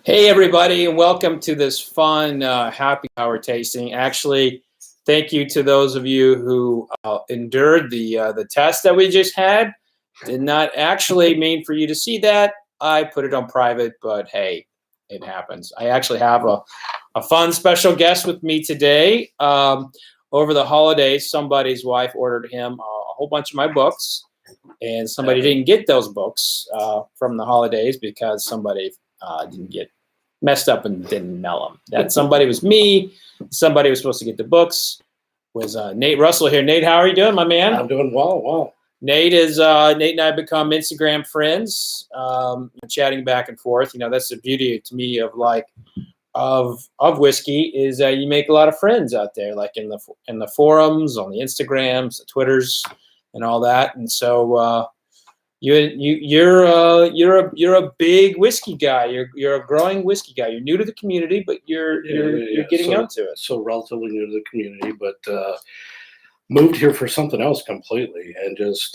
Hey, everybody, and welcome to this fun happy hour tasting. Actually, thank you to those of you who endured the test that we just had. Did not actually mean for you to see that. I put it on private, but hey, it happens. I actually have a fun special guest with me today. Over the holidays, somebody's wife ordered him a whole bunch of my books, and somebody didn't get those books from the holidays because somebody didn't get messed up and didn't mail them. That somebody was me. Somebody was supposed to get the books. Was Nate Russell here? Nate, how are you doing, my man? I'm doing well. Wow. Nate and I become Instagram friends, chatting back and forth. You know, that's the beauty to me of whiskey is that you make a lot of friends out there, like in the forums, on the Instagrams, the Twitters, and all that. And so you're a big whiskey guy. You're a growing whiskey guy. You're new to the community, but you're getting into it. So relatively new to the community, but moved here for something else completely, and just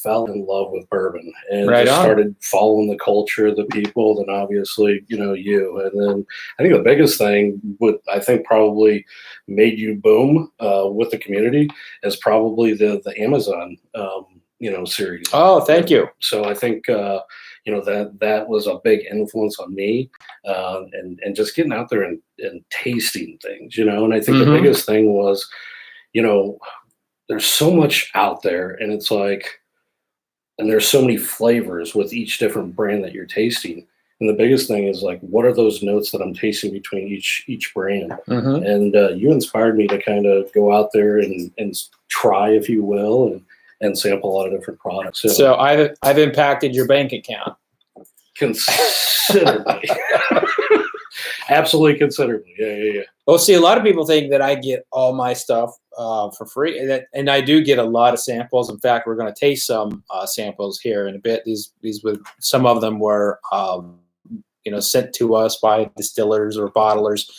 fell in love with bourbon, and started following the culture, the people, then obviously you, and then I think the biggest thing I think probably made you boom with the community is probably the Amazon series. Oh, thank you. So I think that was a big influence on me, and just getting out there and tasting things, and I think the biggest thing was, there's so much out there, and it's like, and there's so many flavors with each different brand that you're tasting. And the biggest thing is like, what are those notes that I'm tasting between each brand? And you inspired me to kind of go out there and try, if you will, and sample a lot of different products. So I've impacted your bank account considerably. Absolutely considerably. Yeah. Well, see, a lot of people think that I get all my stuff for free, and I do get a lot of samples. In fact, we're going to taste some samples here in a bit. These some of them were sent to us by distillers or bottlers,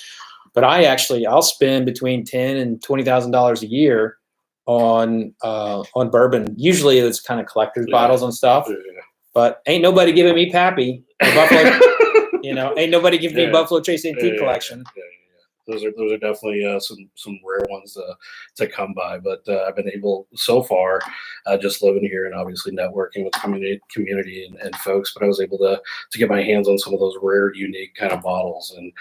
but I'll spend between $10,000 and $20,000 a year on bourbon. Usually it's kind of collector's bottles and stuff, but ain't nobody giving me Pappy or Buffalo. Ain't nobody giving me Buffalo Trace Antique Collection. Those are definitely some rare ones to come by, but I've been able so far, just living here and obviously networking with community and folks, but I was able to get my hands on some of those rare, unique kind of bottles, and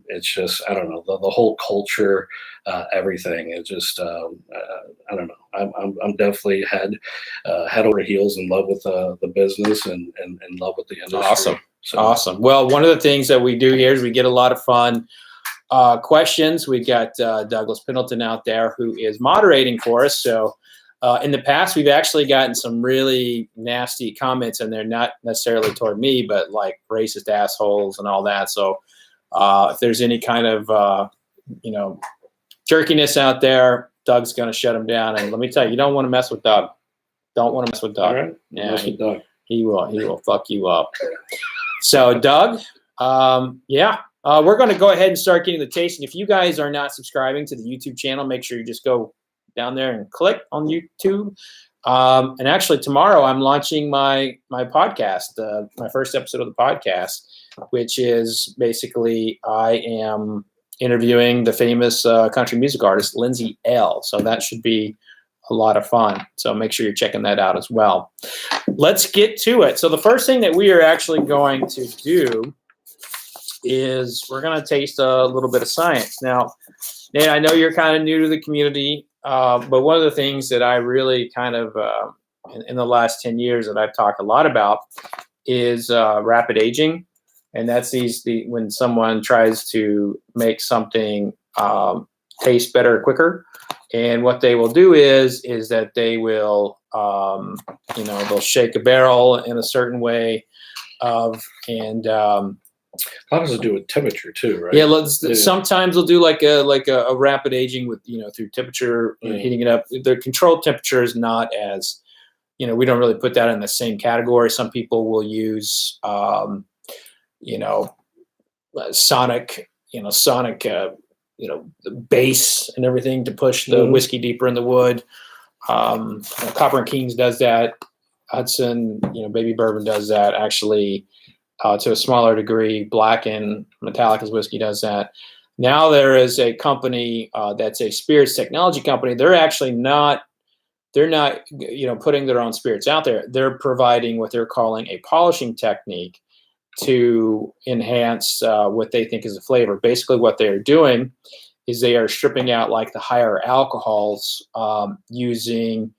it's just, I don't know, the whole culture, everything. It's just I don't know. I'm definitely head over heels in love with the business and in love with the industry. Awesome. Well, one of the things that we do here is we get a lot of fun questions. We've got Douglas Pendleton out there who is moderating for us. So in the past, we've actually gotten some really nasty comments, and they're not necessarily toward me, but like racist assholes and all that. So if there's any kind of jerkiness out there, Doug's going to shut them down. And let me tell you, you don't want to mess with Doug. Don't want to mess with Doug. All right. Yeah, he will fuck you up. So Doug, we're going to go ahead and start getting the tasting. If you guys are not subscribing to the YouTube channel, make sure you just go down there and click on YouTube. And actually tomorrow I'm launching my podcast, my first episode of the podcast, which is basically I am interviewing the famous country music artist, Lindsay L. So that should be a lot of fun. So make sure you're checking that out as well. Let's get to it. So the first thing that we are actually going to do is we're going to taste a little bit of science. Now, Nate, I know you're kind of new to the community, but one of the things that I really kind of, in the last 10 years that I've talked a lot about is rapid aging. And that's when someone tries to make something taste better quicker. And what they will do is that they will, they'll shake a barrel in a certain way and how does it do with temperature too, right? Yeah, sometimes they'll do like a rapid aging with through temperature, heating it up. The controlled temperature is not as, we don't really put that in the same category. Some people will use sonic the bass and everything to push the whiskey deeper in the wood. Copper and Kings does that. Hudson, Baby Bourbon does that. Actually, to a smaller degree. Blacken, Metallica's whiskey does that. Now there is a company that's a spirits technology company. They're actually not. They're not, putting their own spirits out there. They're providing what they're calling a polishing technique to enhance what they think is a flavor. Basically, what they're doing is they are stripping out like the higher alcohols using,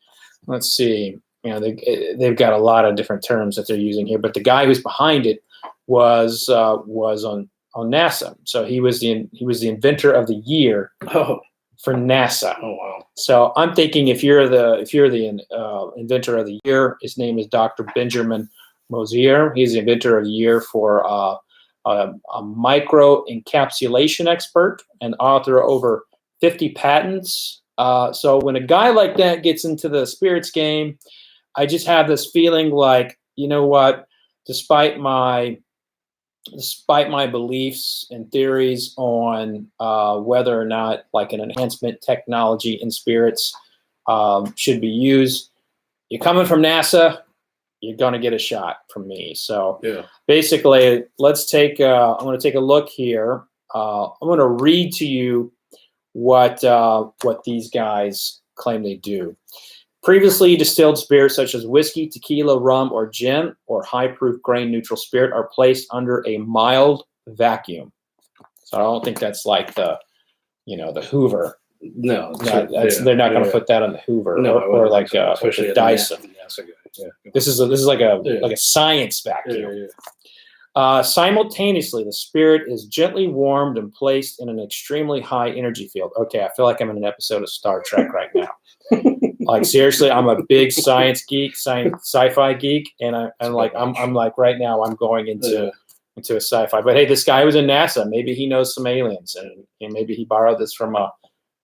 let's see, they've got a lot of different terms that they're using here. But the guy who's behind it was on NASA. So he was the inventor of the year for NASA. Oh wow! So I'm thinking if you're the inventor of the year, his name is Dr. Benjamin Mosier. He's the inventor of the year for a micro encapsulation expert and author of over 50 patents. So when a guy like that gets into the spirits game, I just have this feeling like, you know what, despite my beliefs and theories on whether or not like an enhancement technology in spirits should be used, you're coming from NASA, you're going to get a shot from me. So basically, let's take. I'm going to take a look here. I'm going to read to you what these guys claim they do. Previously distilled spirits such as whiskey, tequila, rum, or gin, or high-proof grain-neutral spirit are placed under a mild vacuum. So I don't think that's like the Hoover. No, they're not going to put that on the Hoover or like the Dyson. This is like a science vacuum. Simultaneously, the spirit is gently warmed and placed in an extremely high energy field. Okay, I feel like I'm in an episode of Star Trek right now. Like seriously, I'm a big science geek, sci-fi geek, and I'm like right now I'm going into a sci-fi. But hey, this guy was in NASA. Maybe he knows some aliens, and maybe he borrowed this from an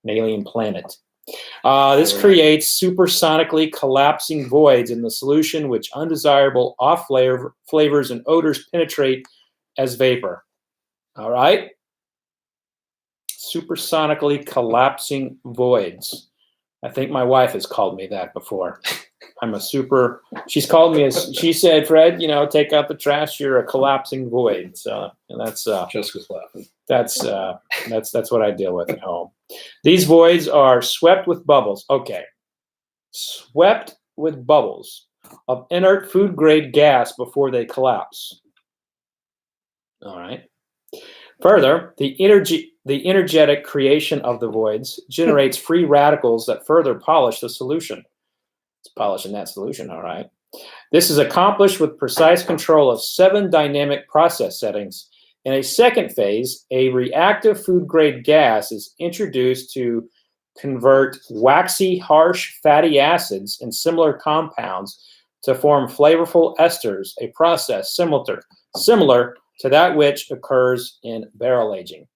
alien planet. This creates supersonically collapsing voids in the solution, which undesirable off flavors and odors penetrate as vapor. All right, supersonically collapsing voids. I think my wife has called me that before. She's called me she said, Fred, take out the trash. You're a collapsing void. So, and that's Jessica's laughing. That's what I deal with at home. These voids are swept with bubbles. Okay. Swept with bubbles of inert food grade gas before they collapse. All right. Further, the energetic creation of the voids generates free radicals that further polish the solution. It's polishing that solution, all right. This is accomplished with precise control of 7 dynamic process settings. In a second phase, a reactive food-grade gas is introduced to convert waxy, harsh fatty acids and similar compounds to form flavorful esters, a process similar to that which occurs in barrel aging.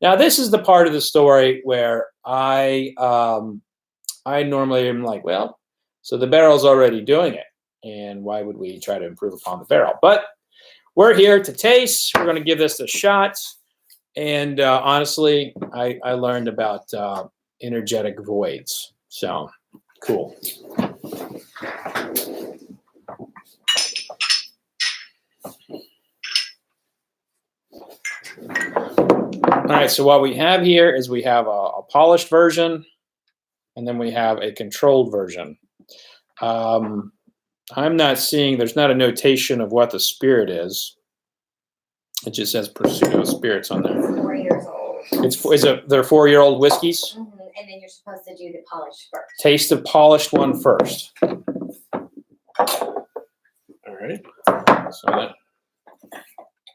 Now, this is the part of the story where I normally am like, well, so the barrel's already doing it, and why would we try to improve upon the barrel? But we're here to taste. We're going to give this a shot. And honestly, I learned about energetic voids. So, cool. All right, so what we have here is we have a polished version, and then we have a controlled version. I'm not seeing, there's not a notation of what the spirit is. It just says Persedo Spirits on there. 4 years old. They're 4-year-old whiskeys? Mm-hmm. And then you're supposed to do the polished first. Taste the polished one first. All right.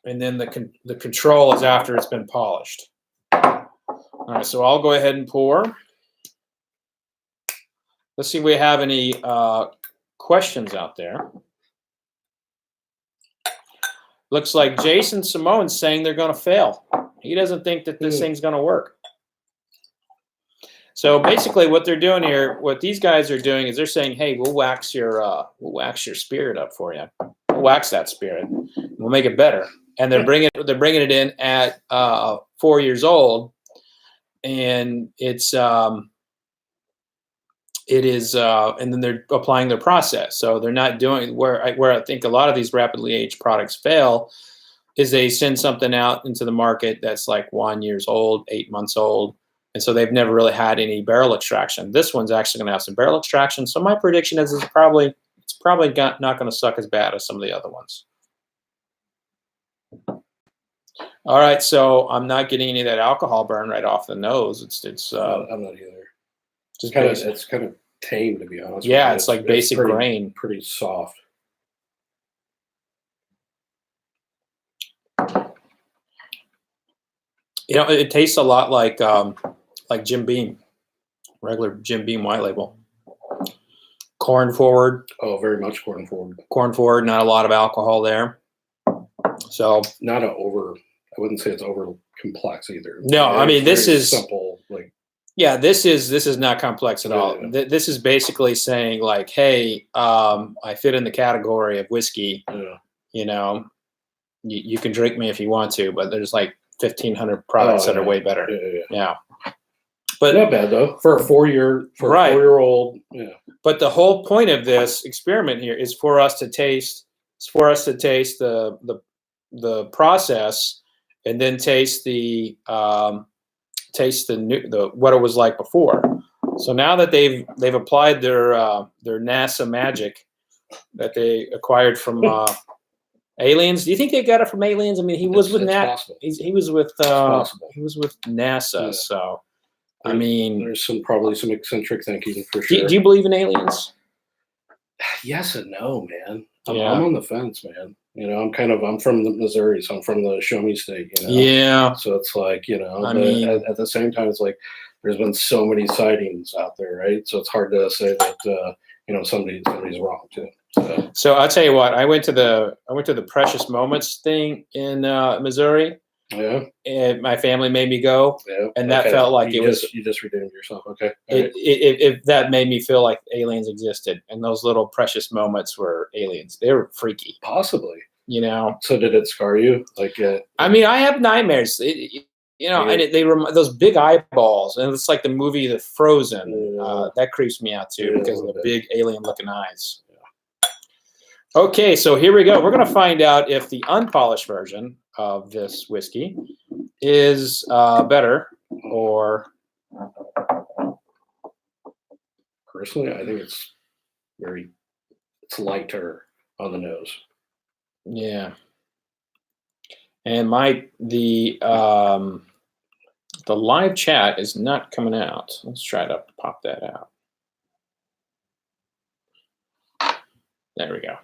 And then the control is after it's been polished. All right, so I'll go ahead and pour. Let's see if we have any questions out there. Looks like Jason Simone's saying they're going to fail. He doesn't think that this thing's going to work. So basically what they're doing here, what these guys are doing is they're saying, hey, we'll wax your spirit up for you. We'll wax that spirit. We'll make it better. And they're bringing it in at 4 years old, and it is, and then they're applying their process. So they're not doing where I think a lot of these rapidly aged products fail is they send something out into the market that's like 1 year old, 8 months old. And so they've never really had any barrel extraction. This one's actually going to have some barrel extraction. So my prediction is it's probably not going to suck as bad as some of the other ones. All right, so I'm not getting any of that alcohol burn right off the nose. I'm not either. Just It's kind of tame, to be honest. Yeah, it's like basic grain. Pretty soft. It tastes a lot like Jim Beam, regular Jim Beam white label. Corn forward. Oh, very much corn forward. Corn forward, not a lot of alcohol there. So not I wouldn't say it's over complex either. No, I mean this is simple. Like this is not complex at all. Yeah. This is basically saying like, hey, I fit in the category of whiskey. Yeah. You can drink me if you want to, but there's like 1,500 products that are way better. Yeah. But not bad though for a 4-year-old. Yeah. But the whole point of this experiment here is for us to taste. It's for us to taste the process, and then taste the what it was like before. So now that they've applied their NASA magic that they acquired from aliens. Do you think they got it from aliens? I mean, he was with NASA. He was with NASA. Yeah. So I mean, there's probably some eccentric thinking for sure. Do you believe in aliens? Yes and no, man. I'm on the fence, man. I'm from the Missouri, so I'm from the Show Me State. Yeah. So it's like, I mean, at the same time, it's like there's been so many sightings out there, right? So it's hard to say that somebody's wrong too. So I'll tell you what. I went to the Precious Moments thing in Missouri. Yeah. And my family made me go. Yeah. And that felt like you just redeemed yourself. Okay. It that made me feel like aliens existed, and those little precious moments were aliens. They were freaky. Possibly. So did it scar you? I mean, I have nightmares. And they were those big eyeballs, and it's like the movie The Frozen. That creeps me out too because of the big alien-looking eyes. Yeah. Okay, so here we go. We're going to find out if the unpolished version of this whiskey is better or. Personally, I think it's lighter on the nose. Yeah. And the live chat is not coming out. Let's try to pop that out. There we go.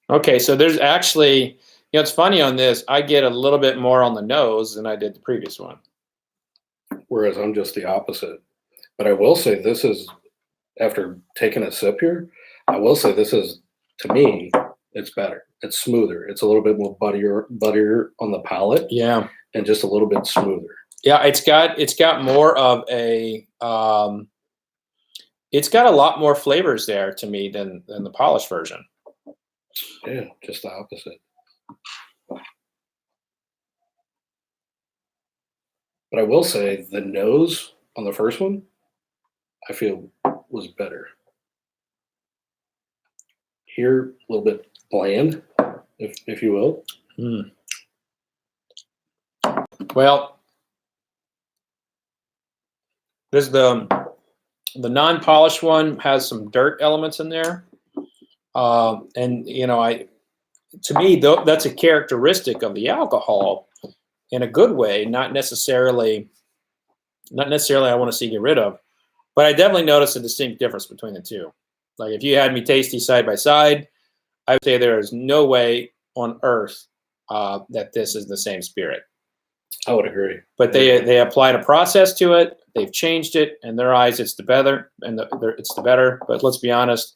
Okay, so there's actually, it's funny on this. I get a little bit more on the nose than I did the previous one. Whereas I'm just the opposite. But I will say this is, after taking a sip here, I will say this is, to me, it's better. It's smoother. It's a little bit more buttier on the palate. Yeah. And just a little bit smoother. Yeah, it's got more of a it's got a lot more flavors there to me than the polished version. Yeah, just the opposite. But I will say the nose on the first one, I feel was better. Here, a little bit bland, if you will. Mm. Well, there's the non-polished one has some dirt elements in there, and to me that's a characteristic of the alcohol in a good way, not necessarily I want to see get rid of, but I definitely notice a distinct difference between the two. Like if you had me taste these side by side, I would say there is no way on earth that this is the same spirit. I would agree. But they applied a process to it. They've changed it. In their eyes, it's the better, it's the better. But let's be honest,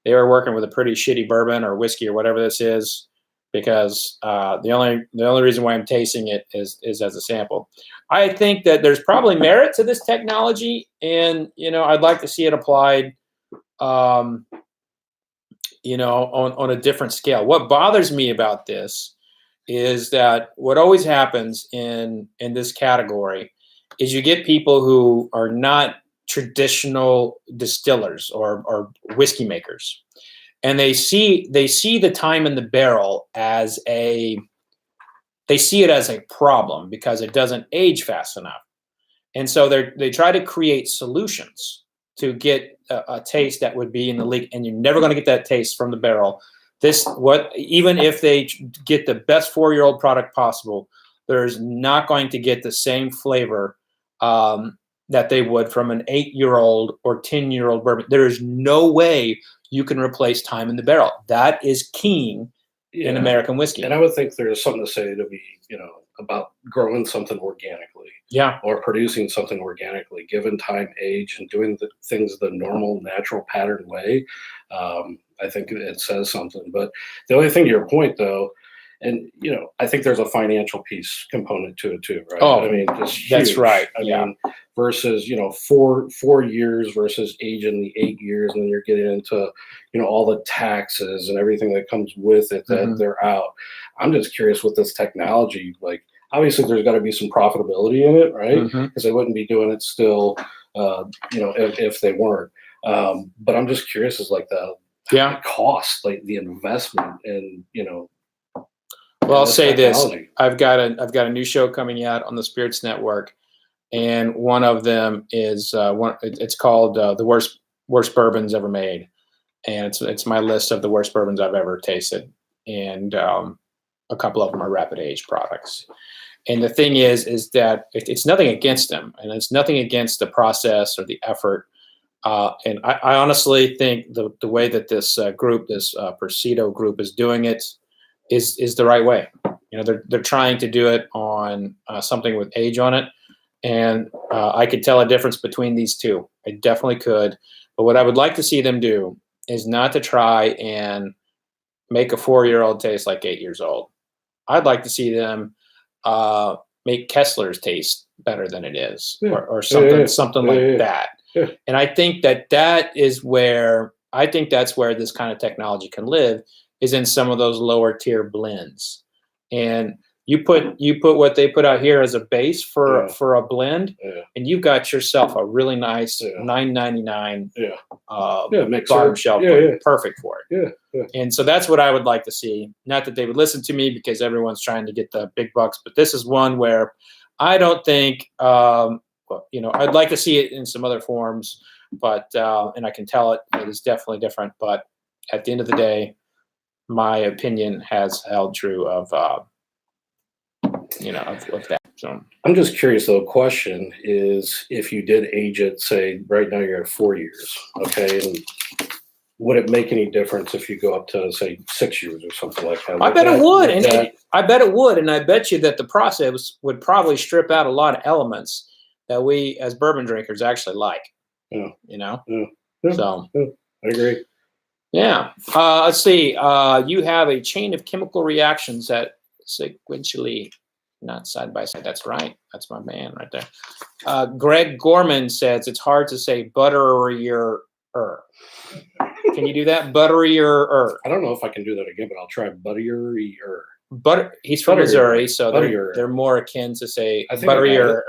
they were working with a pretty shitty bourbon or whiskey or whatever this is, because the only reason why I'm tasting it is as a sample. I think that there's probably merit to this technology, and I'd like to see it applied. On a different scale. What bothers me about this is that what always happens in this category is you get people who are not traditional distillers or whiskey makers. and they see the time in the barrel as they see it as a problem because it doesn't age fast enough. And so they try to create solutions to get a taste that would be in the leak, and you're never going to get that taste from the barrel. Even if they get the best 4-year-old product possible, there's not going to get the same flavor that they would from an 8-year-old or 10-year-old bourbon. There is no way you can replace time in the barrel. That is king in American whiskey. And I would think there's something to say to be, about growing something organically. Yeah. Or producing something organically, given time, age, and doing the things the normal, natural pattern way. I think it says something. But the only thing to your point, though, and I think there's a financial piece component to it too, right? Oh, I mean, just that's huge. right. I mean, versus 4 years versus age in the 8 years, and then you're getting into all the taxes and everything that comes with it that they're out. I'm just curious with this technology, like obviously there's got to be some profitability in it, right? Because they wouldn't be doing it still, if they weren't. But I'm just curious as like the cost, like the investment, and Well, I'll say this: I've got a new show coming out on the Spirits Network, and one of them is it's called the worst bourbons ever made, and it's my list of the worst bourbons I've ever tasted, and a couple of them are rapid age products. And the thing is that it's nothing against them, and it's nothing against the process or the effort. And I honestly think the way that this group, this Persedo group, is doing it is the right way. They're trying to do it on something with age on it, and I could tell a difference between these two. I definitely could. But what I would like to see them do is not to try and make a 4-year-old taste like 8 years old. I'd like to see them make Kessler's taste better than it is, or something like that. Yeah. And I think that's where this kind of technology can live, is in some of those lower tier blends. And you put what they put out here as a base for a blend, and you've got yourself a really nice $9.99 bottom shelf blend, perfect for it. And so that's what I would like to see. Not that they would listen to me, because everyone's trying to get the big bucks, but this is one where I don't think I'd like to see it in some other forms, but and I can tell it is definitely different. But at the end of the day, my opinion has held true of that. So I'm just curious though. Question is, if you did age it, say right now you're at 4 years, okay, and would it make any difference if you go up to say 6 years or something like that? I bet it would, I bet it would, and I bet you that the process would probably strip out a lot of elements that we as bourbon drinkers actually like. Yeah. So I agree. Yeah. Let's see. You have a chain of chemical reactions that sequentially, not side by side. That's right. That's my man right there. Greg Gorman says it's hard to say butterier. Can you do that? Butterier. I don't know if I can do that again, but I'll try butterier. He's from Missouri, so they're more akin to say butterier.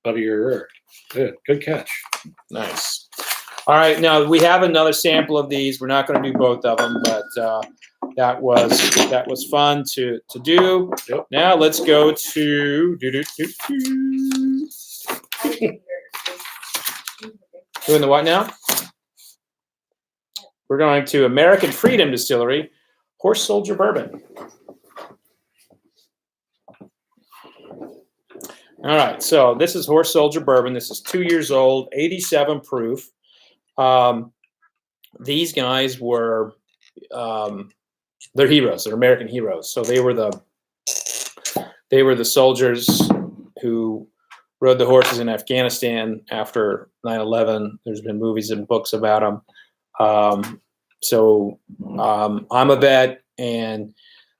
Butterier. Yeah, good catch. Nice. All right, now we have another sample of these. We're not going to do both of them, but that was fun to do. Yep. Now let's go to doing the what now? We're going to American Freedom Distillery, Horse Soldier Bourbon. All right, so this is Horse Soldier Bourbon. This is 2 years old, 87 proof. These guys were, they're heroes. They're American heroes. So they were the soldiers who rode the horses in Afghanistan after 9/11. There's been movies and books about them. I'm a vet, and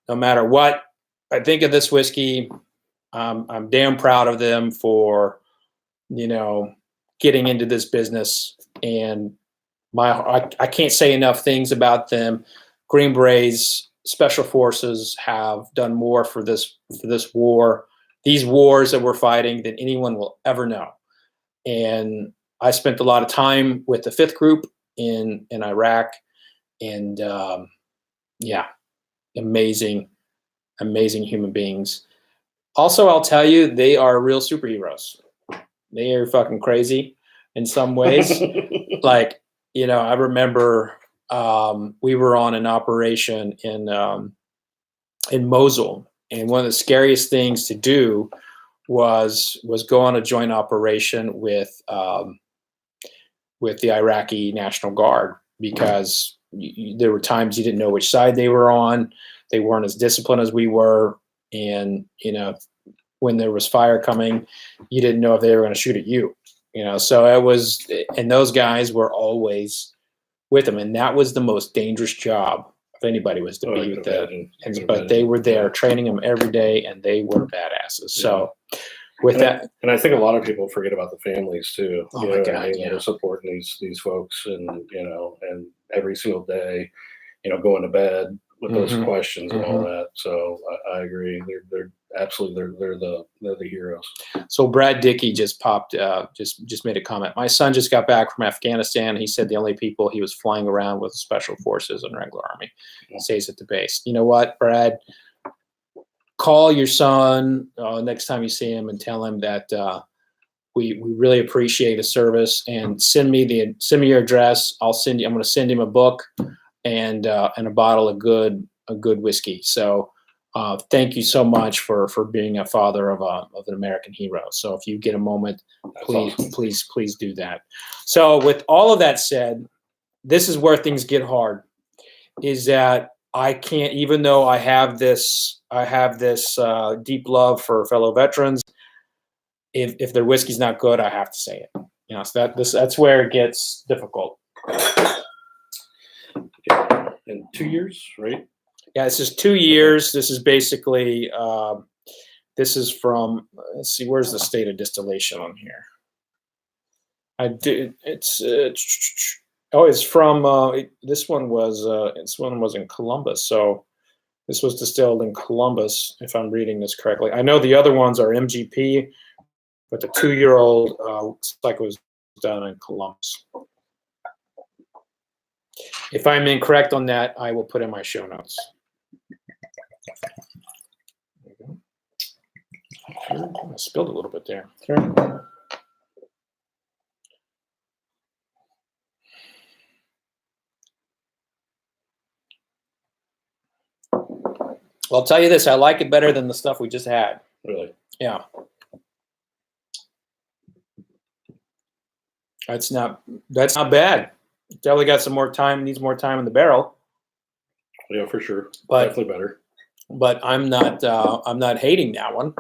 no matter what I think of this whiskey, I'm damn proud of them for, getting into this business. And I can't say enough things about them. Green Berets, Special Forces have done more for this war, these wars that we're fighting, than anyone will ever know. And I spent a lot of time with the 5th Group in Iraq, and yeah, amazing human beings. Also, I'll tell you, they are real superheroes. They are fucking crazy in some ways. Like, I remember we were on an operation in Mosul, and one of the scariest things to do was go on a joint operation with the Iraqi National Guard, because there were times you didn't know which side they were on. They weren't as disciplined as we were, and when there was fire coming, you didn't know if they were going to shoot at you. So it was, and those guys were always with them, and that was the most dangerous job if anybody was to be with them. But they were there training them every day, and they were badasses. So with that, and I think a lot of people forget about the families too. Oh my God, that are supporting these folks, and and every single day, going to bed with those questions and all that. So I agree. They're absolutely they're the heroes. So Brad Dickey just just made a comment. My son just got back from Afghanistan. He said the only people he was flying around with special forces and regular army. Stays at the base. You know what, Brad? Call your son next time you see him and tell him that we really appreciate his service, and send me your address. I'm going to send him a book and a bottle of good whiskey. So thank you so much for being a father of an American hero. So if you get a moment, please do that. So with all of that said, this is where things get hard. Is that I can't, even though I have this deep love for fellow veterans. If their whiskey's not good, I have to say it. So that's where it gets difficult. In 2 years, right? Yeah, this is 2 years. This is basically this is from. Let's see, where's the state of distillation on here? It's from. This one was in Columbus. So this was distilled in Columbus, if I'm reading this correctly. I know the other ones are MGP, but the 2-year-old looks like it was done in Columbus. If I'm incorrect on that, I will put in my show notes. There you go. I spilled a little bit there. Sure. Well, I'll tell you this, I like it better than the stuff we just had. Really? Yeah. That's not bad. Definitely got some more time, needs more time in the barrel. Yeah, for sure. But, definitely better. But I'm not hating that one.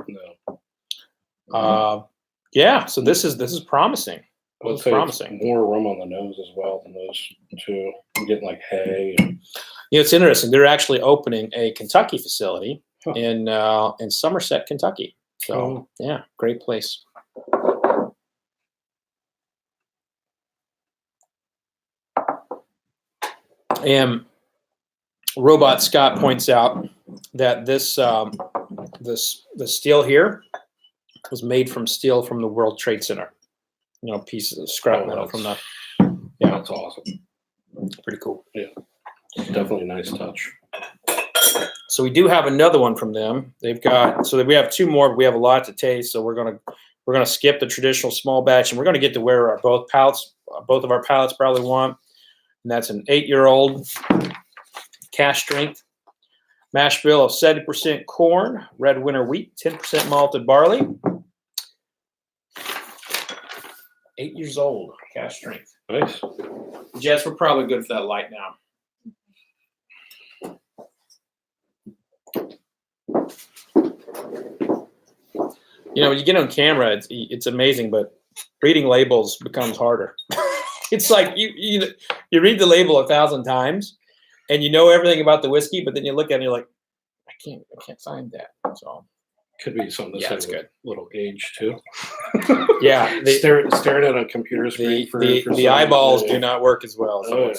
No. Yeah, so this is promising. It's promising. More rum on the nose as well than those two. I'm getting like hay. It's interesting. They're actually opening a Kentucky facility in Somerset, Kentucky. So yeah, great place. And Robot Scott points out that this the steel here was made from steel from the World Trade Center. Pieces of scrap metal from the. Yeah, that's awesome. Pretty cool. Yeah, definitely a nice touch. So we do have another one from them. They've got, so we have two more, but we have a lot to taste. So we're gonna skip the traditional small batch, and we're gonna get to where both of our palates probably want, and that's an 8-year-old cash strength mash bill of 70% corn, red winter wheat, 10% malted barley. 8 years old, cash strength. Nice. Jess, we're probably good for that light now. When you get on camera, it's amazing, but reading labels becomes harder. It's like you read the label 1,000 times, and you know everything about the whiskey, but then you look at it and you're like, I can't find that. So could be something that's good. Little age too. Yeah, staring at a computer screen for the eyeballs do not work as well. So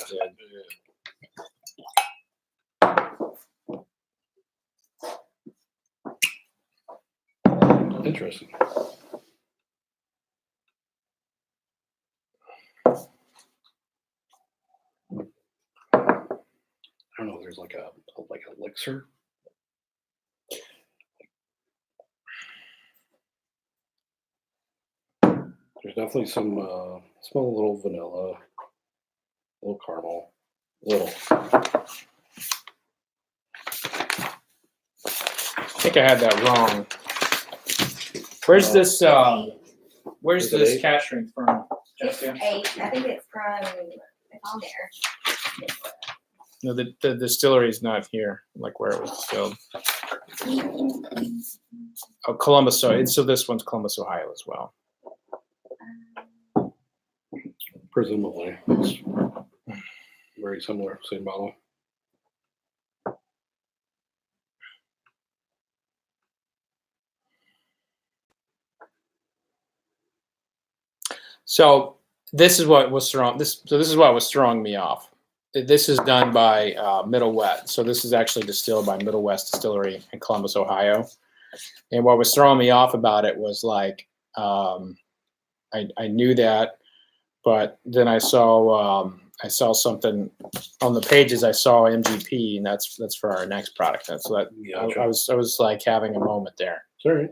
Interesting. there's like a elixir. There's definitely some smell a little vanilla, a little caramel, little. I think I had that wrong. Where's this? Where's this cash drink from, Jessica? I think it's from. It's on there. No, the distillery is not here, like where it was distilled. Oh, Columbus, so this one's Columbus, Ohio as well. Presumably, it's very similar, same bottle. So this is what was throwing this is what was throwing me off. This is done by Middle West. So this is actually distilled by Middle West Distillery in Columbus, Ohio. And what was throwing me off about it was like I knew that, but then I saw something on the pages. I saw MGP, and that's for our next product. And so that Gotcha. I was like having a moment there. Sorry.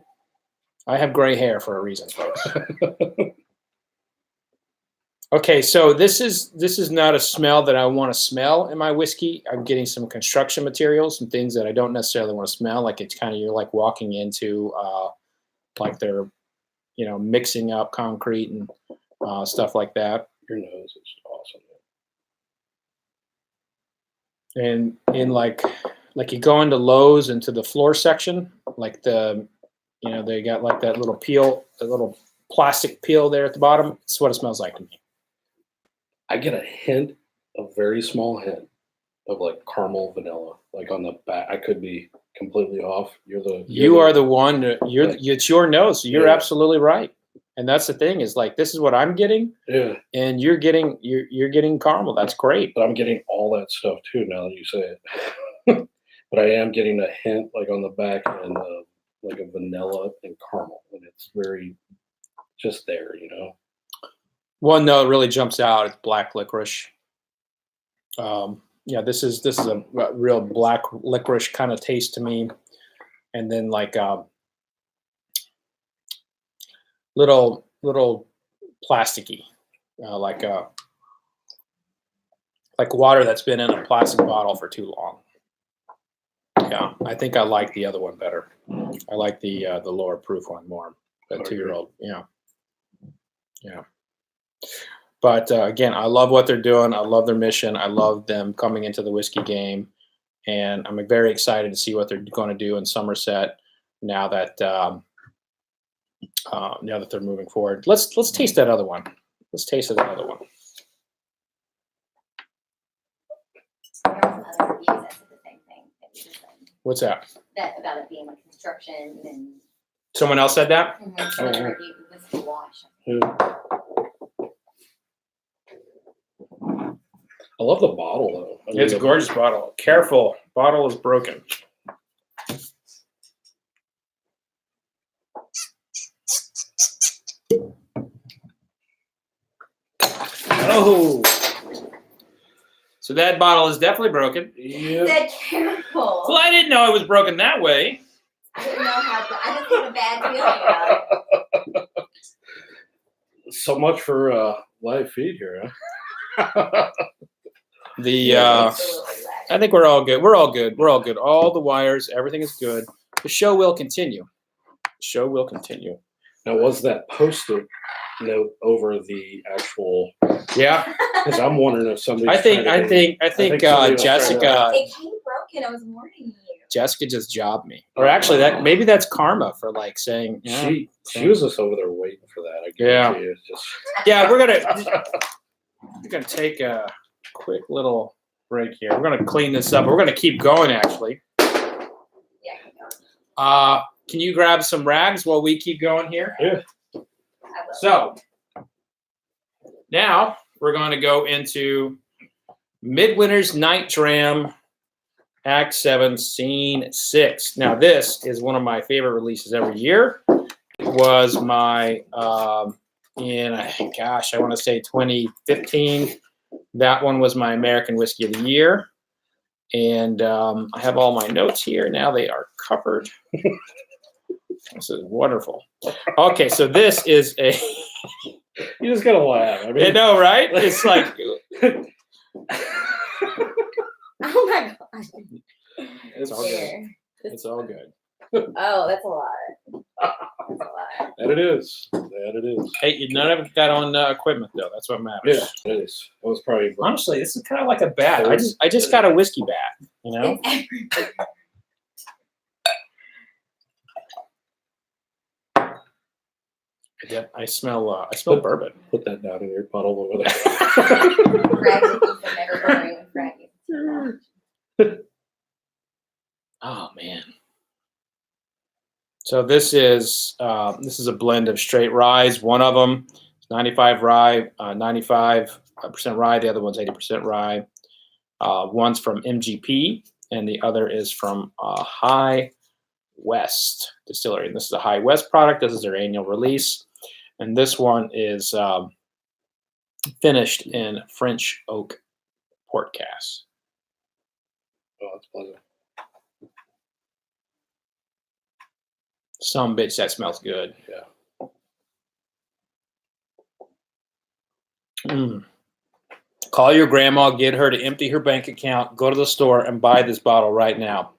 I have gray hair for a reason, folks. Okay, so this is not a smell that I want to smell in my whiskey. I'm getting some construction materials, some things that I don't necessarily want to smell. Like it's kind of, you're like walking into like they're, you know, mixing up concrete and stuff like that. Your nose is awesome. And in like you go into Lowe's into the floor section, like the, you know, they got like that little peel, the little plastic peel there at the bottom. It's what it smells like to me. I get a hint, a very small hint of like caramel vanilla, like on the back. I could be completely off. You are the one. It's your nose. So you're Yeah. absolutely right. And that's the thing is like this is what I'm getting. Yeah. And you're getting caramel. That's great. But I'm getting all that stuff too now that you say it. But I am getting a hint like on the back and like a vanilla and caramel, and it's very just there, you know. One note really jumps out. It's black licorice. Yeah, this is a real black licorice kind of taste to me, and then like little plasticky, like water that's been in a plastic bottle for too long. Yeah, I think I like the other one better. I like the lower proof one more. The 2-year-old, yeah. But again, I love what they're doing. I love their mission. I love them coming into the whiskey game, and I'm very excited to see what they're going to do in Somerset now that they're moving forward. Let's taste that other one. Let's taste that other one. There was other reviews that said the same thing. What's that? That about it being like construction and. Someone else said that? Another review was the wash. I love the bottle though. I mean, It's a gorgeous bottle. Careful, bottle is broken. Oh, so that bottle is definitely broken. Yeah. Said careful. Well, I didn't know it was broken that way. I didn't know how. I just had a bad feeling about it. So much for live feed here, huh? I think we're all good. We're all good. We're all good. All the wires, everything is good. The show will continue. The show will continue. Now, was that Post-it note over the actual? Yeah. Because I'm wondering if somebody. I think somebody was Jessica. It came broken. I was warning you. Jessica just jobbed me, or actually, maybe that's karma for like saying. Yeah, she was just over there waiting for that. I guarantee you. It's just. Yeah, we're gonna take a quick little break here. We're gonna clean this up. We're gonna keep going actually. Yeah. Can you grab some rags while we keep going here? Yeah. I will. So now we're going to go into Midwinter's Night Dram Act 7 Scene 6. Now this is one of my favorite releases every year. It was my I want to say 2015. That one was my American Whiskey of the Year. And I have all my notes here. Now they are covered. This is wonderful. Okay, so this is a... You just gotta laugh. I mean, I know, right? It's like... Oh my gosh. It's all good. There. It's all good. Oh, that's a lot. That's a lot. that it is. That it is. Hey, none of it got on equipment, though. That's what matters. Yeah, it is. It was probably... Honestly, this is kind of like a bat. I just got a whiskey bat, you know? I smell bourbon. Put that down in your bottle over there. Oh man. So this is a blend of straight rye. One of them is 95 rye, 95% rye. The other one's 80% rye. One's from MGP, and the other is from High West Distillery. And this is a High West product. This is their annual release. And this one is finished in French oak port casks. Oh, that's pleasant. Some bitch, that smells good. Yeah. Call your grandma, get her to empty her bank account, go to the store and buy this bottle right now.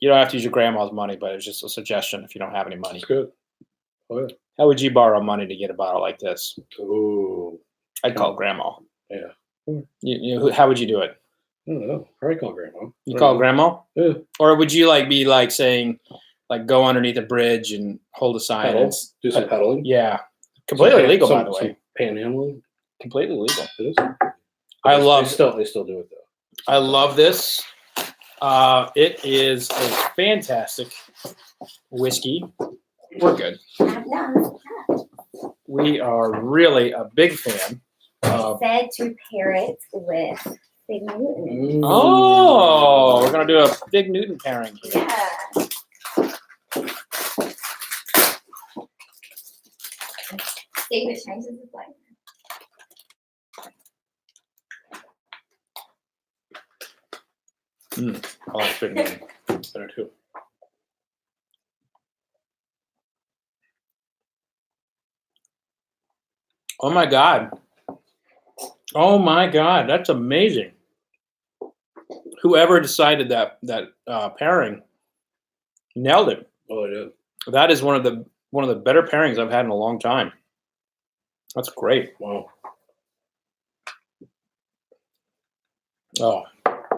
You don't have to use your grandma's money, but it's just a suggestion if you don't have any money. It's good. Oh, yeah. How would you borrow money to get a bottle like this? Ooh. I'd call grandma. Yeah. How would you do it? I don't know. Probably call grandma. You call grandma? Yeah. Or would you be saying, go underneath a bridge and hold a sign? Do some pedaling. Yeah. Completely legal, by the way. Some panhandling. Completely legal. It is. They still do it though. I love this. It is a fantastic whiskey. We're good. We are really a big fan. Said to pair it with Big Newton. Oh, we're gonna do a Big Newton pairing here. Yeah. David changes his life. I like Big Newton better too. Oh my God. Oh my God, that's amazing. Whoever decided that pairing nailed it. Oh, it is. That is one of the better pairings I've had in a long time. That's great. Wow. Oh,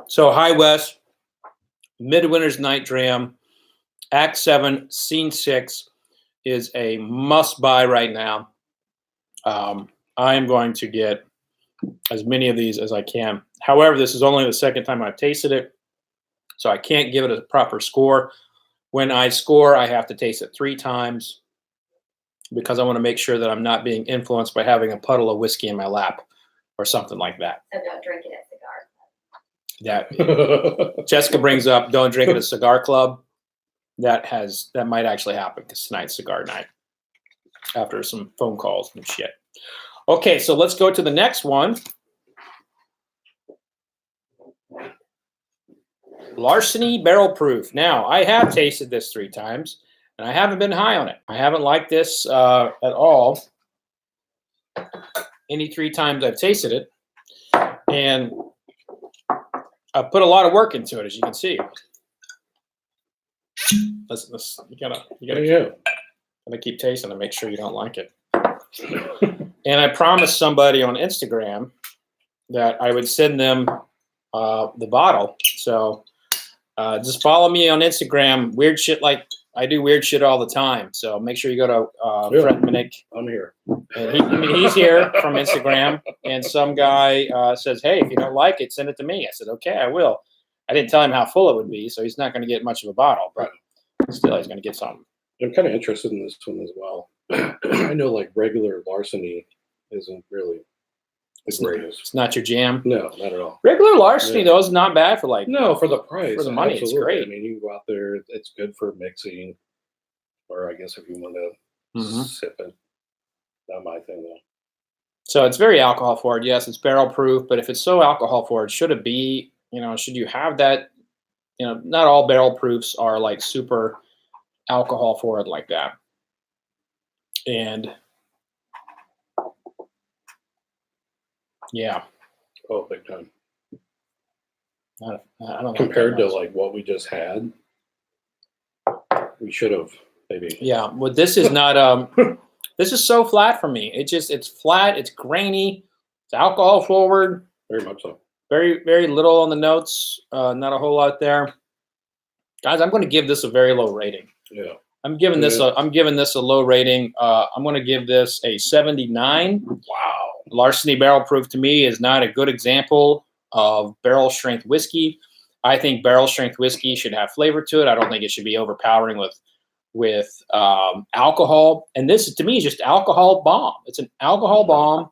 so High West, Midwinter's Night Dram, Act 7, Scene 6 is a must buy right now. I am going to get as many of these as I can. However, this is only the second time I've tasted it, so I can't give it a proper score. When I score, I have to taste it 3 times because I want to make sure that I'm not being influenced by having a puddle of whiskey in my lap or something like that. So don't drink it at cigar. That Jessica brings up, don't drink at a cigar club. That might actually happen because tonight's cigar night after some phone calls and shit. Okay, so let's go to the next one. Larceny Barrel Proof. Now, I have tasted this 3 times, and I haven't been high on it. I haven't liked this at all any 3 times I've tasted it. And I've put a lot of work into it, as you can see. Listen, you gotta keep tasting to make sure you don't like it. And I promised somebody on Instagram that I would send them the bottle. So just follow me on Instagram. Weird shit, I do weird shit all the time. So make sure you go to Fred Minnick. I'm here. And he's here from Instagram. And some guy says, hey, if you don't like it, send it to me. I said, okay, I will. I didn't tell him how full it would be, so he's not going to get much of a bottle, but still he's going to get something. I'm kind of interested in this one as well. I know regular Larceny isn't really the greatest. It's not your jam? No, not at all. Regular Larceny, though, is not bad for for the price. For the money, absolutely. It's great. I mean, you can go out there, it's good for mixing, or I guess if you want to sip it. Not my thing, though. So it's very alcohol forward. Yes, it's barrel proof, but if it's so alcohol forward, should it be should you have that? Not all barrel proofs are like super alcohol forward like that. And yeah. Oh, big time. I don't compared to like what we just had, we should have maybe. Yeah, well, this is not. This is so flat for me. It's flat. It's grainy. It's alcohol forward. Very much so. Very, very little on the notes. Not a whole lot there, guys. I'm going to give this a very low rating. Yeah. I'm giving this a low rating. I'm going to give this a 79. Wow. Larceny Barrel Proof to me is not a good example of barrel strength whiskey. I think barrel strength whiskey should have flavor to it. I don't think it should be overpowering with alcohol. And this, to me, is just alcohol bomb. It's an alcohol bomb,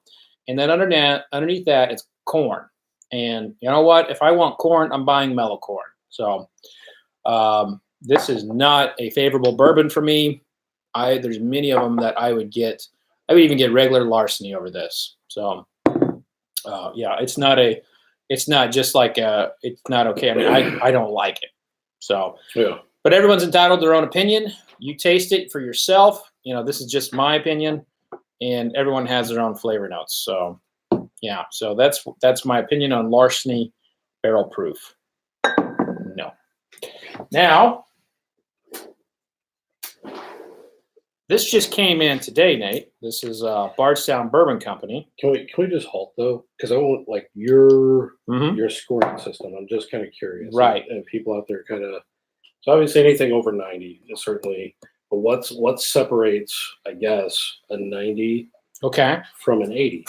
and then underneath that, it's corn. And you know what? If I want corn, I'm buying mellow corn. So this is not a favorable bourbon for me. There's many of them that I would get. I would even get regular Larceny over this. So yeah, it's not just like it's not okay. I mean, I don't like it. So yeah. But everyone's entitled to their own opinion. You taste it for yourself. This is just my opinion, and everyone has their own flavor notes. So yeah, so that's my opinion on Larceny Barrel Proof. No. Now, this just came in today, Nate. This is Bardstown Bourbon Company. Can we just halt though? Because I want like your scoring system. I'm just kind of curious. Right. And people out there kind of. So obviously anything over 90 is certainly. But what separates, I guess, a 90 from an 80?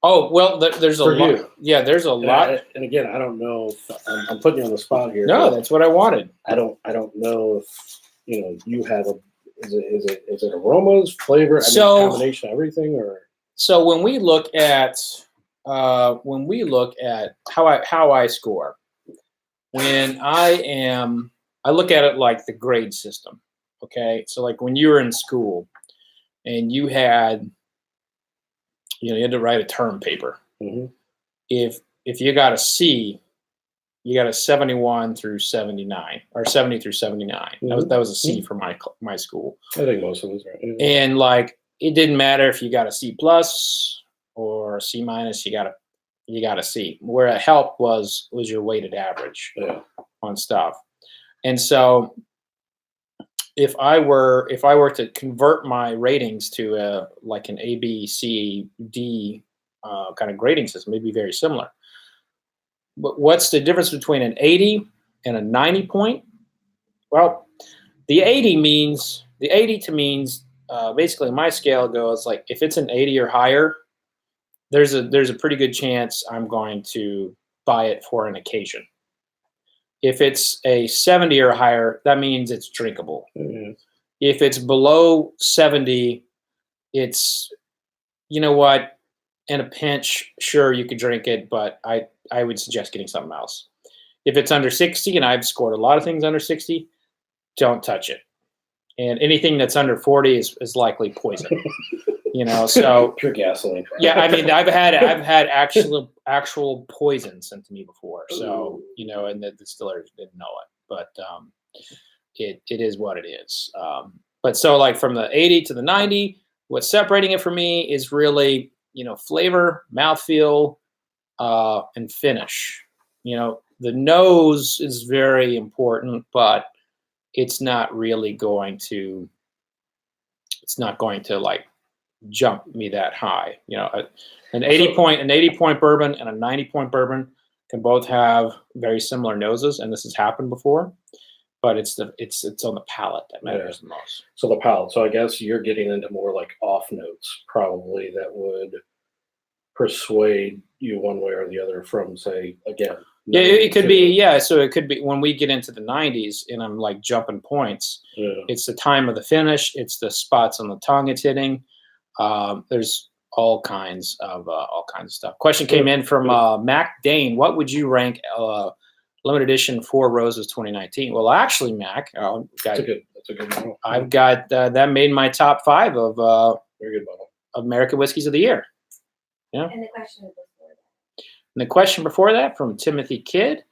Oh, well, there's a lot. Yeah, there's a lot. And again, I don't know if I'm putting you on the spot here. No, that's what I wanted. I don't know if you have is it aromas, flavor, combination of everything, or so when we look at how I score, when I look at it like the grade system. Okay, so like when you were in school and you had to write a term paper. Mm-hmm. If you got a C, you got a 71 through 79 or 70 through 79. Mm-hmm. That was a C for my school. I think most of us right. Yeah. And like it didn't matter if you got a C plus or a C minus, you got a C. Where it helped was your weighted average on stuff. And so if I were to convert my ratings to like an A, B, C, D kind of grading system, it'd be very similar. But what's the difference between an 80 and a 90 point? Well, the 80 to means basically my scale goes like if it's an 80 or higher, there's a pretty good chance I'm going to buy it for an occasion. If it's a 70 or higher, that means it's drinkable. Mm-hmm. If it's below 70, it's, you know what, in a pinch, sure, you could drink it, but I would suggest getting something else. If it's under 60, and I've scored a lot of things under 60, don't touch it. And anything that's under 40 is likely poison. So pure gasoline. Yeah, I mean, I've had actual poison sent to me before. So and the distillers didn't know it, but it is what it is. But so like from the 80 to the 90, what's separating it for me is really flavor, mouthfeel, and finish. The nose is very important, but it's not going to like jump me that high. An 80 point bourbon and a 90 point bourbon can both have very similar noses, and this has happened before. But it's on the palate that matters the most. So the palate. So I guess you're getting into more like off notes, probably that would persuade you one way or the other from, say, again. Yeah, it could be. Yeah, so it could be when we get into the 90s and I'm like jumping points. Yeah. It's the time of the finish. It's the spots on the tongue it's hitting. There's all kinds of stuff. Question came in from Mac Dane. What would you rank limited edition Four Roses 2019? Well, actually, Mac, that's a good model. I've got that made my top 5 of very good model of American whiskeys of the year. Yeah. And the question was before that. And the question before that from Timothy Kidd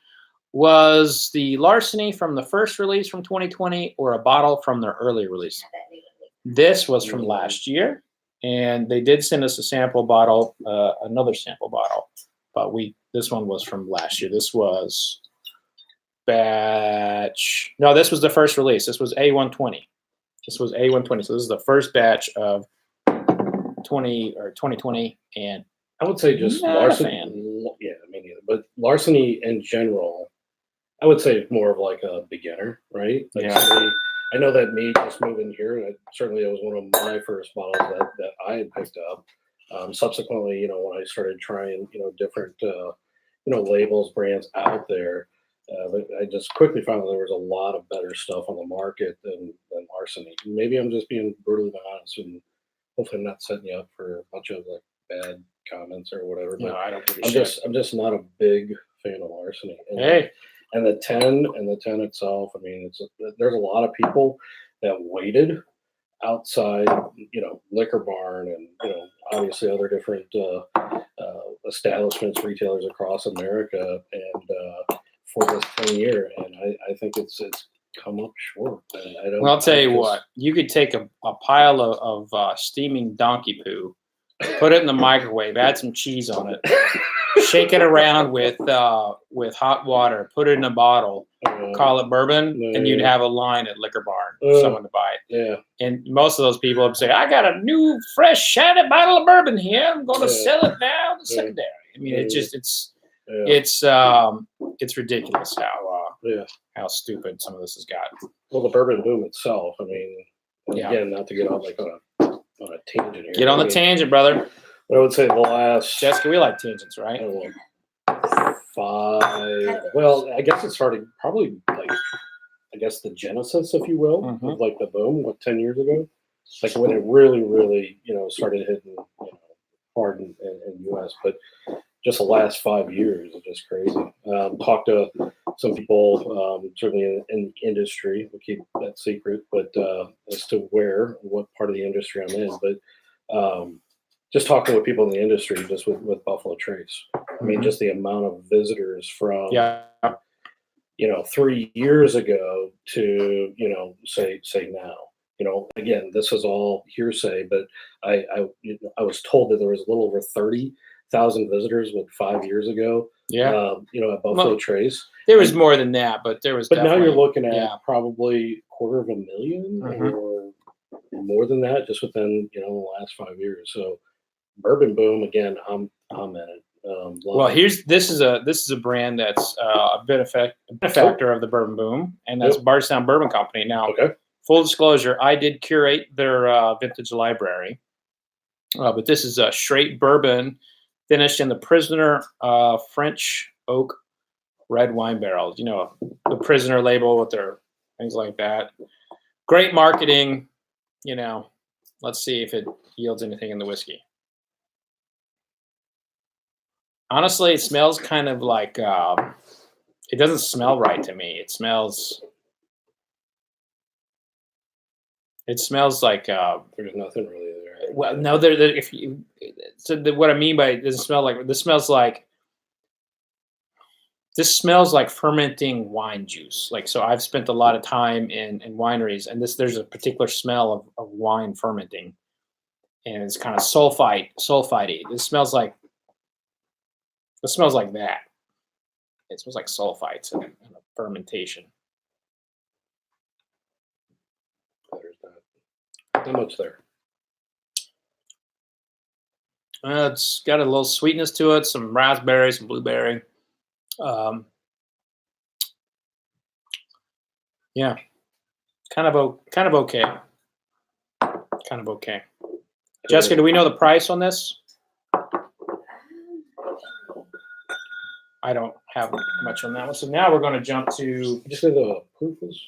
was the Larceny from the first release from 2020 or a bottle from their early release? This was from last year, and they did send us a sample bottle, another sample bottle, but this one was from last year. This was batch. No, this was the first release. This was A120. This was A120. So this is the first batch of 2020, and I would say just Larceny. Yeah, me neither. But Larceny in general, I would say more of like a beginner, right? Like yeah. I know that me just moving here, and certainly it was one of my first bottles that I had picked up. Subsequently, when I started trying, different, labels, brands out there, I just quickly found that there was a lot of better stuff on the market than Larceny. Maybe I'm just being brutally honest, and hopefully I'm not setting you up for a bunch of like bad comments or whatever. But No, I don't. I'm just not a big fan of Larceny. And the 10 itself, I mean, there's a lot of people that waited outside, Liquor Barn and, obviously other different establishments, retailers across America, and for this 10-year, and I think it's come up short. Well, I'll tell you what, you could take a pile of steaming donkey poo, put it in the microwave, add some cheese on it, shake it around with hot water, put it in a bottle, call it bourbon, and you'd have a line at Liquor Barn for someone to buy it. Yeah. And most of those people would say, I got a new, fresh, shiny bottle of bourbon here. I'm going to sell it now in the secondary. I mean, it's ridiculous how stupid some of this has gotten. Well, the bourbon boom itself, I mean, again, not to get on on a tangent here. Get on the tangent, brother. But I would say the last... Jessica, we like tangents, right? 5... Well, I guess it started probably, like, I guess the genesis, if you will, of, like, the boom, 10 years ago? Like, when it really, really, started hitting, hard in U.S., but just the last 5 years is just crazy. Talked to some people, certainly in the industry, we'll keep that secret, but as to what part of the industry I'm in, but just talking with people in the industry, just with Buffalo Trace. I mean, just the amount of visitors from 3 years ago to say now. Again, this is all hearsay, but I was told that there was a little over 30,000 visitors 5 years ago. At Buffalo Trace. There was more than that, but there was. But now you're looking at probably 250,000 or more than that just within the last 5 years. So bourbon boom again. I'm in it. Well, this is a brand that's a benefactor of the bourbon boom, and that's Bardstown Bourbon Company. Now, full disclosure, I did curate their vintage library, but this is a straight bourbon finished in the Prisoner French oak red wine barrels. The Prisoner label with their things like that. Great marketing. Let's see if it yields anything in the whiskey. Honestly, it smells kind of like, it doesn't smell right to me. It smells like, there's nothing really there. Well, no, what I mean by it doesn't smell like, this smells like fermenting wine juice. Like, so I've spent a lot of time in wineries, and there's a particular smell of wine fermenting, and it's kind of sulfite-y. This smells like that. It smells like sulfites and a fermentation. There's not much there. It's got a little sweetness to it, some raspberry, some blueberry. Yeah, kind of okay. Kind of okay. Jessica, do we know the price on this? I don't have much on that one. So now we're going to jump to. Just say the proof is.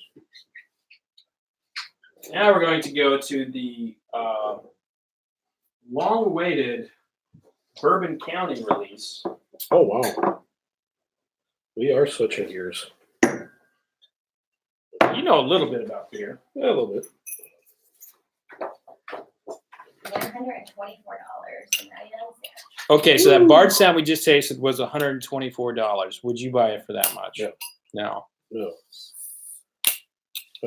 Now we're going to go to the long-awaited Bourbon County release. Oh wow! We are switching gears. You know a little bit about beer. Yeah, a little bit. $124.99. Okay, so that Bardstown we just tasted was $124. Would you buy it for that much? No. No. No.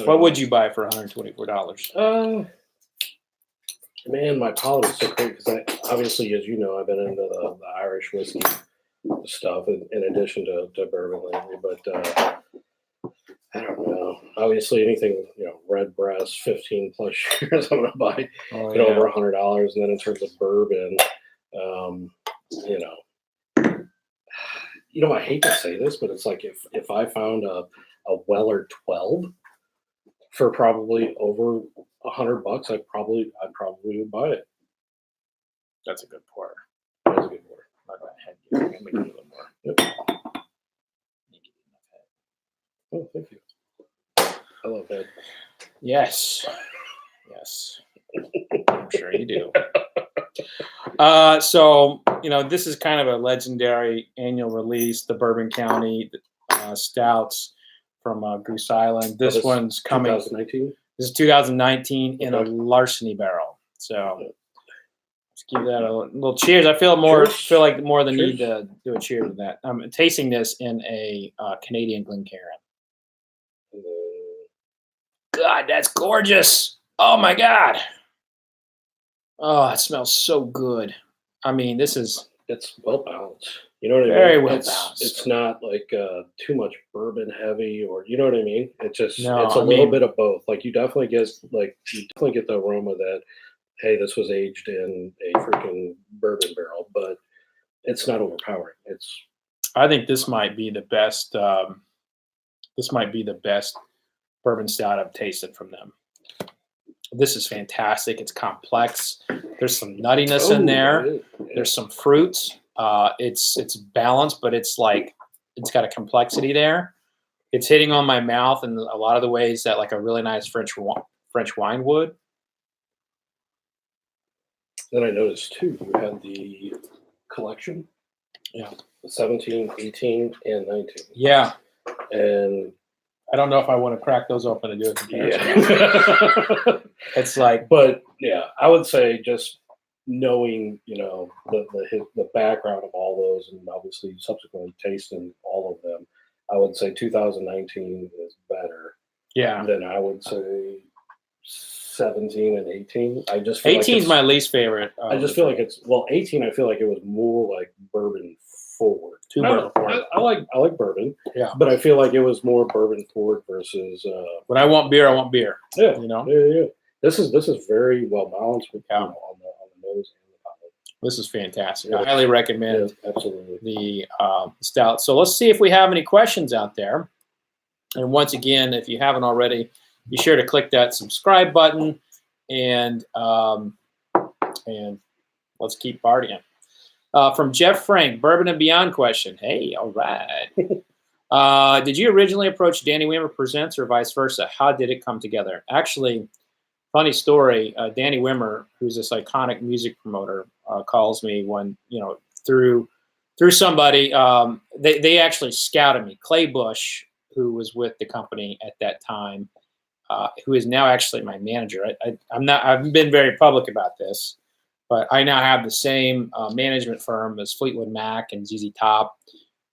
What would you buy for $124? Man, my palate is so great because obviously, as you know, I've been into the Irish whiskey stuff in addition to bourbon lately. But I don't know. Obviously, anything red breast, 15 plus years, I'm gonna buy over $100. And then in terms of bourbon, I hate to say this, but it's like if I found a Weller 12 for probably over $100, I probably would buy it. That's a good pour. That's a good pour. Make it a little more. Yep. Oh, thank you. I love that. Yes. I'm sure you do. So this is kind of a legendary annual release, the Bourbon County Stouts from Goose Island. This one's coming. 2019. This is 2019 in a Larceny barrel. So let's give that a little cheers. I feel like more the need to do a cheers with that. I'm tasting this in a Canadian Glencairn. God, that's gorgeous. Oh my God. Oh, it smells so good. I mean, it's well balanced. You know what I mean? Very well balanced. It's not like too much bourbon heavy, or you know what I mean? It's just it's a little bit of both. Like you definitely get the aroma that, hey, this was aged in a freaking bourbon barrel, but it's not overpowering. I think this might be the best. Bourbon stout I've tasted from them. This is fantastic. It's complex. There's some nuttiness in there. Yeah. There's some fruits. It's balanced, but it's got a complexity there. It's hitting on my mouth in a lot of the ways that like a really nice French wine would. Then I noticed too, you had the collection. Yeah. The 17, 18, and 19. Yeah. And I don't know if I want to crack those open and do a comparison. Yeah. It's like, but yeah, I would say just knowing, the background of all those, and obviously subsequently tasting all of them, I would say 2019 is better. Yeah. Than I would say 17 and 18. I just 18 is my least favorite. I just feel like 18. I feel like it was more like bourbon forward. I like bourbon. Yeah, but I feel like it was more bourbon forward versus. When I want beer, I want beer. Yeah, Yeah. This is very well balanced with on the nose and the palate. This is fantastic. I highly recommend absolutely the stout. So let's see if we have any questions out there. And once again, if you haven't already, be sure to click that subscribe button and let's keep partying. From Jeff Frank, Bourbon and Beyond question. Hey, all right. Did you originally approach Danny Wimmer Presents or vice versa? How did it come together? Actually, funny story. Danny Wimmer, who's this iconic music promoter, calls me through somebody. They actually scouted me. Clay Bush, who was with the company at that time, who is now actually my manager. I've been very public about this. But I now have the same management firm as Fleetwood Mac and ZZ Top,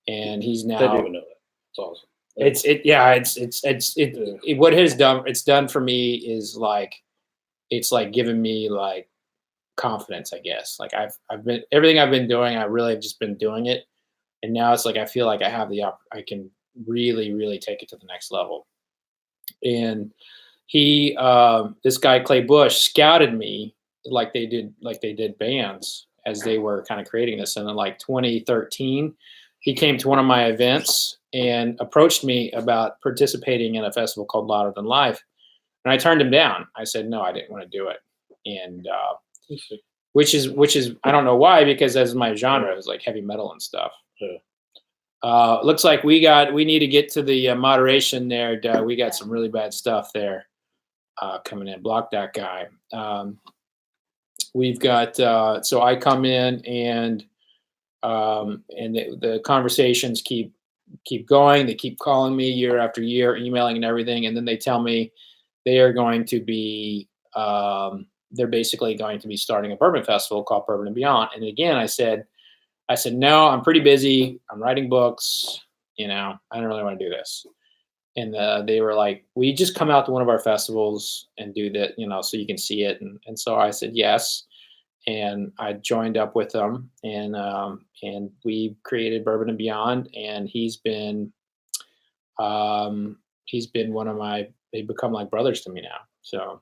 and he's now. I didn't even know that. It's awesome. What it's done for me is it's given me confidence, I guess. Like I've been everything I've been doing, I really have just been doing it, and now it's I feel like I have I can really, really take it to the next level. And he, this guy Clay Bush, scouted me. Like they did bands as they were kind of creating this. And in 2013, he came to one of my events and approached me about participating in a festival called Louder Than Life. And I turned him down. I said, no, I didn't want to do it. And which is, I don't know why, because as my genre is heavy metal and stuff. Yeah. Looks like we need to get to the moderation there. We got some really bad stuff there coming in. Block that guy. We've got so I come in and the conversations keep going. They keep calling me year after year, emailing and everything, and then they tell me they are going to be they're basically going to be starting a bourbon festival called Bourbon and Beyond. And again, I said, I said, no, I'm pretty busy. I'm writing books. I don't really want to do this. And they were like, will you just come out to one of our festivals and do that, so you can see it? And so I said, yes. And I joined up with them, and we created Bourbon and Beyond. And he's been one of they've become like brothers to me now. So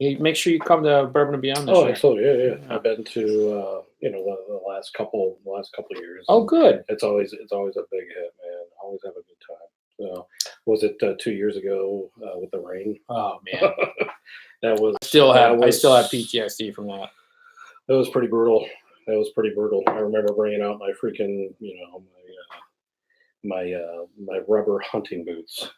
make sure you come to Bourbon and Beyond this year. Absolutely, yeah. I've been to the last couple of years. Oh, good. It's always a big hit, man. Always have a good time. So, was it 2 years ago with the rain? Oh man, I still have PTSD from that. That was pretty brutal. I remember bringing out my freaking, my rubber hunting boots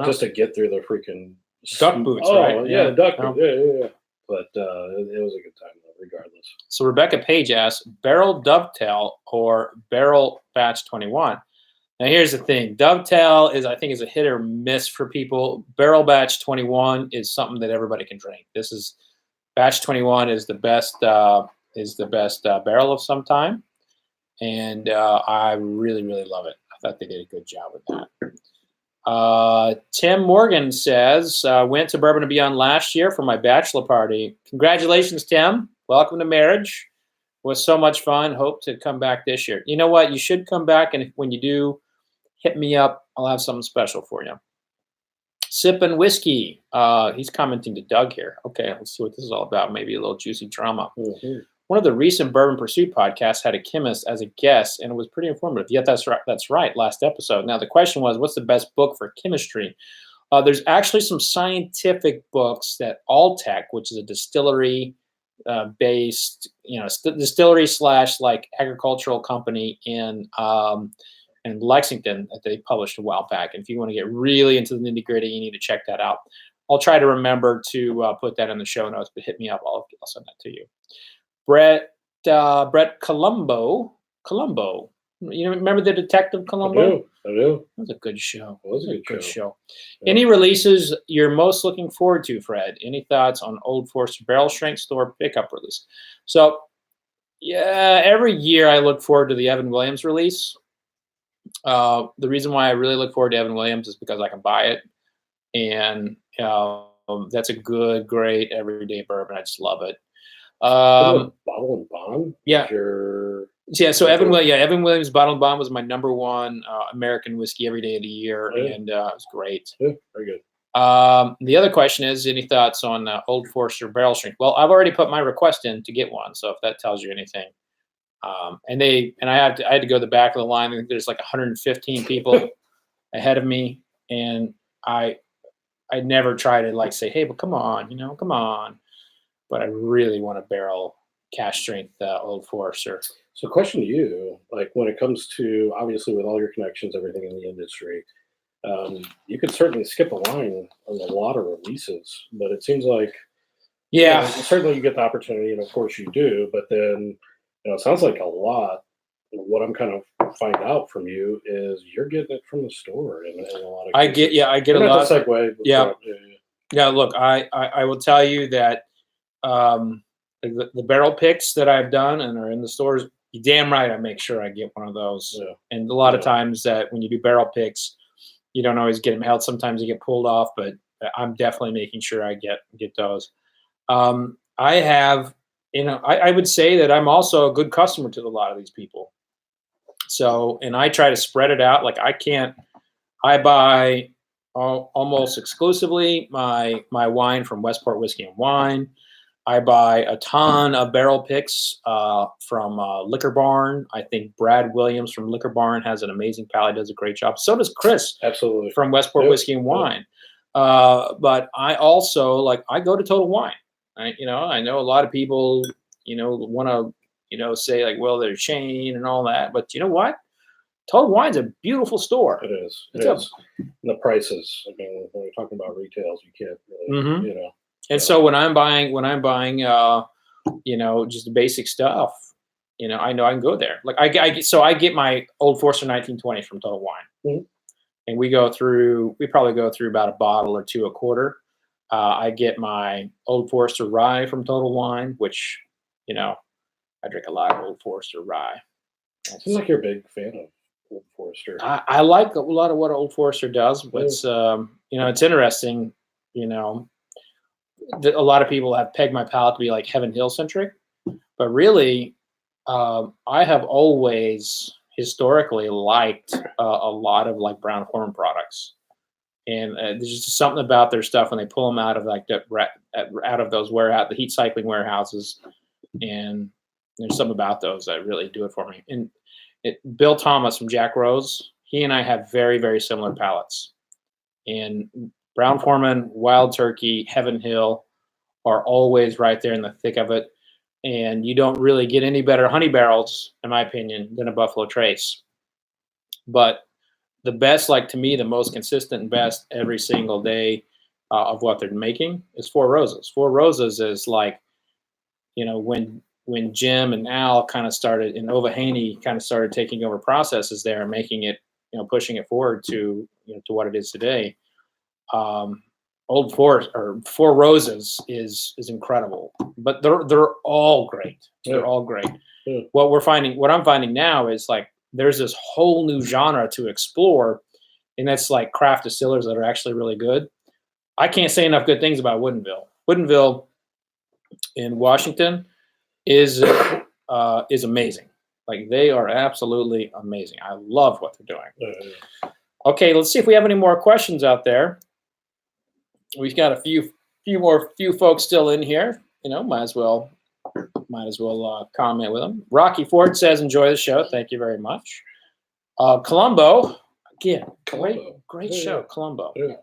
just to get through the freaking duck boots, right? Yeah, duck boots. Yeah. But it was a good time, regardless. So Rebecca Page asks, Barrel Dovetail or Barrel Batch 21? Now here's the thing: Dovetail is a hit or miss for people. Barrel Batch 21 is something that everybody can drink. This is Batch 21 is the best barrel of some time, and I really love it. I thought they did a good job with that. Tim Morgan says, went to Bourbon and Beyond last year for my bachelor party. Congratulations, Tim. Welcome to marriage. It was so much fun. Hope to come back this year. You know what? You should come back, and when you do, hit me up. I'll have something special for you. Sippin' Whiskey. He's commenting to Doug here. Okay, let's see what this is all about. Maybe a little juicy drama. Mm-hmm. One of the recent Bourbon Pursuit podcasts had a chemist as a guest, and it was pretty informative. Yeah, that's right. That's right. Last episode. Now, the question was, what's the best book for chemistry? There's actually some scientific books that Alltech, which is a distillery based, distillery / like agricultural company in Lexington, that they published a while back. And if you want to get really into the nitty gritty, you need to check that out. I'll try to remember to put that in the show notes, but hit me up. I'll send that to you. Brett Colombo. You remember the Detective Colombo? I do. That was a good show. It was a good show. Yeah. Any releases you're most looking forward to, Fred? Any thoughts on Old Forester Barrel Strength Store pickup release? So, yeah, every year I look forward to the Evan Williams release. The reason why I really look forward to Evan Williams is because I can buy it, and that's a good, great everyday bourbon. I just love it. Bottle and Bond. Yeah. So Evan Williams Bottle and Bond was my number one American whiskey every day of the year, and it was great. Yeah, very good. The other question is, any thoughts on Old Forester Barrel Strength? Well, I've already put my request in to get one, so if that tells you anything. I had to go to the back of the line. I think there's like 115 people ahead of me, and I never try to say, hey, but come on. But I really want a barrel cash strength Old Forester. So, question to you: when it comes to, obviously with all your connections, everything in the industry, you could certainly skip a line on a lot of releases, but it seems like certainly you get the opportunity, and of course you do. But then it sounds like a lot. What I'm kind of find out from you is you're getting it from the store in a lot of cases. I get a lot. Segue. Yeah. Look, I will tell you that. The barrel picks that I've done and are in the stores, you're damn right I make sure I get one of those. Yeah. And a lot of times that when you do barrel picks, you don't always get them held. Sometimes you get pulled off, but I'm definitely making sure I get those. I have, I would say that I'm also a good customer to a lot of these people. So, and I try to spread it out. I buy almost exclusively my wine from Westport Whiskey and Wine. I buy a ton of barrel picks from Liquor Barn. I think Brad Williams from Liquor Barn has an amazing palate, does a great job. So does Chris, absolutely, from Westport Whiskey and Wine. But I also I go to Total Wine. I know a lot of people want to say well, they're a chain and all that, but you know what? Total Wine's a beautiful store. It is. It is. And the prices. I mean, when you're talking about retails, you can't really, And so when I'm buying, just the basic stuff, I know I can go there. I get my Old Forester 1920 from Total Wine, and we probably go through about a bottle or two a quarter. I get my Old Forester Rye from Total Wine, which, I drink a lot of Old Forester Rye. Seems like you're a big fan of Old Forester. I like a lot of what Old Forester does. It's it's interesting. You know, a lot of people have pegged my palate to be like Heaven Hill centric, but really, I have always historically liked a lot of like Brown-Forman products, and there's just something about their stuff when they pull them out of like out of those the heat cycling warehouses, and there's something about those that really do it for me. And Bill Thomas from Jack Rose, he and I have very, very similar palates. And Brown-Forman, Wild Turkey, Heaven Hill are always right there in the thick of it. And you don't really get any better honey barrels, in my opinion, than a Buffalo Trace. But the best, like to me, the most consistent and best every single day of what they're making is Four Roses. Four Roses is like, when Jim and Al kind of started, and Ova Haney kind of started taking over processes there and making it, pushing it forward to what it is today. Four Roses is incredible, but they're all great. They're all great. Yeah. What I'm finding now is like there's this whole new genre to explore, and that's like craft distillers that are actually really good. I can't say enough good things about Woodinville. Woodinville in Washington is amazing. Like they are absolutely amazing. I love what they're doing. Okay, let's see if we have any more questions out there. We've got a few folks still in here. Might as well comment with them. Rocky Ford says, "Enjoy the show. Thank you very much." Columbo, again, great show, Columbo. Yeah.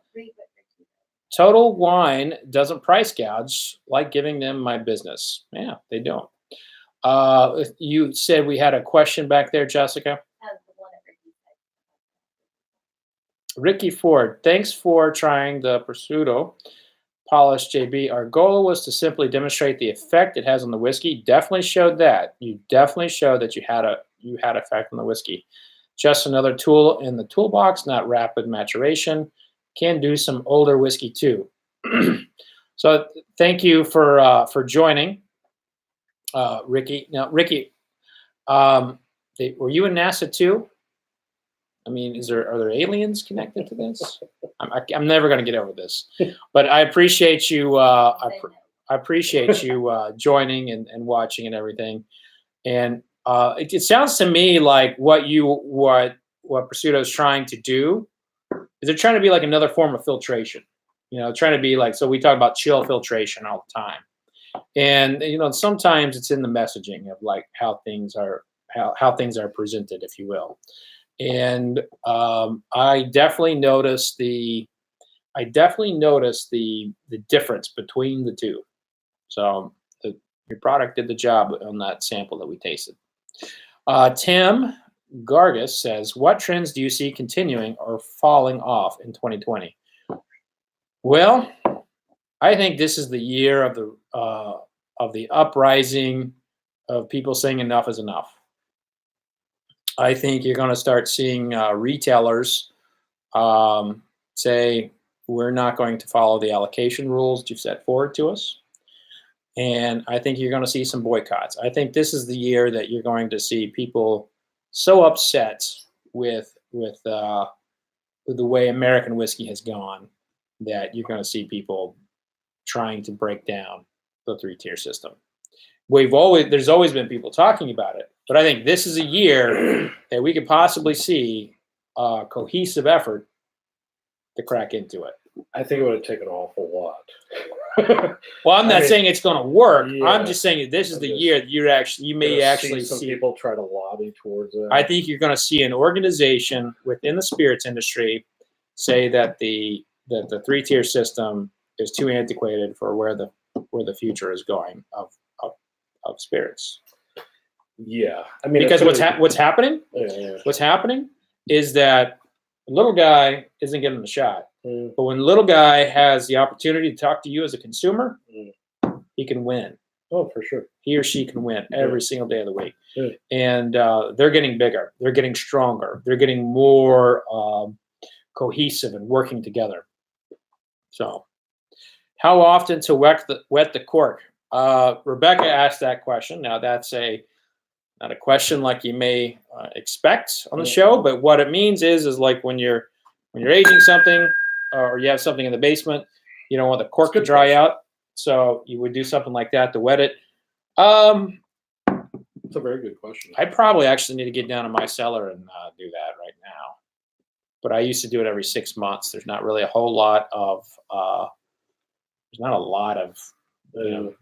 Total Wine doesn't price gouge, like giving them my business. Yeah, they don't. You said we had a question back there, Jessica. Ricky Ford, thanks for trying the Persedo Polished JB. Our goal was to simply demonstrate the effect it has on the whiskey. Definitely showed that. You definitely showed that you had effect on the whiskey. Just another tool in the toolbox, not rapid maturation. Can do some older whiskey too. So thank you for joining, Ricky. Now, Ricky, were you in NASA too? I mean, are there aliens connected to this? I'm never going to get over this, but I appreciate you. I appreciate you joining and watching and everything. And it sounds to me like what Persedo is trying to do is they're trying to be like another form of filtration. Trying to be like, so we talk about chill filtration all the time, and sometimes it's in the messaging of like how things are presented, if you will. And I definitely noticed the difference between the two. So your product did the job on that sample that we tasted. Tim Gargus says, "What trends do you see continuing or falling off in 2020?" Well, I think this is the year of the uprising of people saying enough is enough. I think you're going to start seeing retailers say, we're not going to follow the allocation rules you've set forward to us. And I think you're going to see some boycotts. I think this is the year that you're going to see people so upset with the way American whiskey has gone that you're going to see people trying to break down the three-tier system. There's always been people talking about it, but I think this is a year that we could possibly see a cohesive effort to crack into it. I think it would take an awful lot. Well, I'm not saying it's going to work. Yeah, I'm just saying that this is the year that you may actually see some see people try to lobby towards it. I think you're going to see an organization within the spirits industry say that the three-tier system is too antiquated for where the future is going of spirits. Yeah, I mean, because what's happening? Yeah. What's happening is that the little guy isn't getting the shot. Mm. But when the little guy has the opportunity to talk to you as a consumer, he can win. Oh, for sure. He or she can win every single day of the week. Yeah. And they're getting bigger. They're getting stronger. They're getting more cohesive and working together. So how often to wet the cork? Rebecca asked that question. Now that's a Not a question like you may expect on the show, but what it means is like when you're aging something or you have something in the basement, you don't want the cork to dry out, so you would do something like that to wet it. It's a very good question. I probably actually need to get down to my cellar and do that right now. But I used to do it every 6 months. There's not really a whole lot of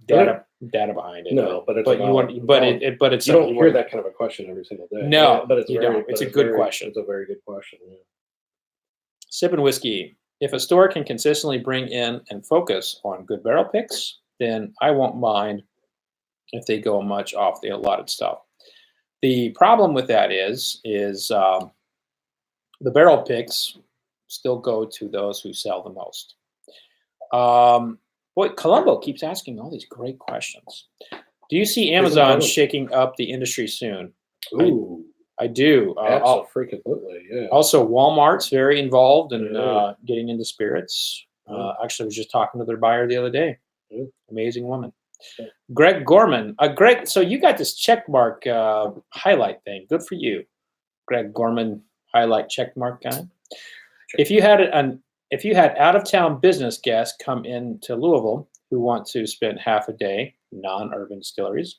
data behind it. No, but it's it's you don't hear that kind of a question every single day. No, but you don't. It's a good question. It's a very good question. Yeah. Sipping whiskey. If a store can consistently bring in and focus on good barrel picks, then I won't mind if they go much off the allotted stuff. The problem with that is the barrel picks still go to those who sell the most. Boy, Columbo keeps asking all these great questions. Do you see Amazon shaking up the industry soon? Ooh, I do. Absolutely, yeah. Also, Walmart's very involved in getting into spirits. Actually, I was just talking to their buyer the other day. Yeah. Amazing woman. Yeah. Greg Gorman. Greg, so you got this check mark highlight thing. Good for you. Greg Gorman highlight check mark guy. If you had out-of-town business guests come into Louisville who want to spend half a day, non-urban distilleries,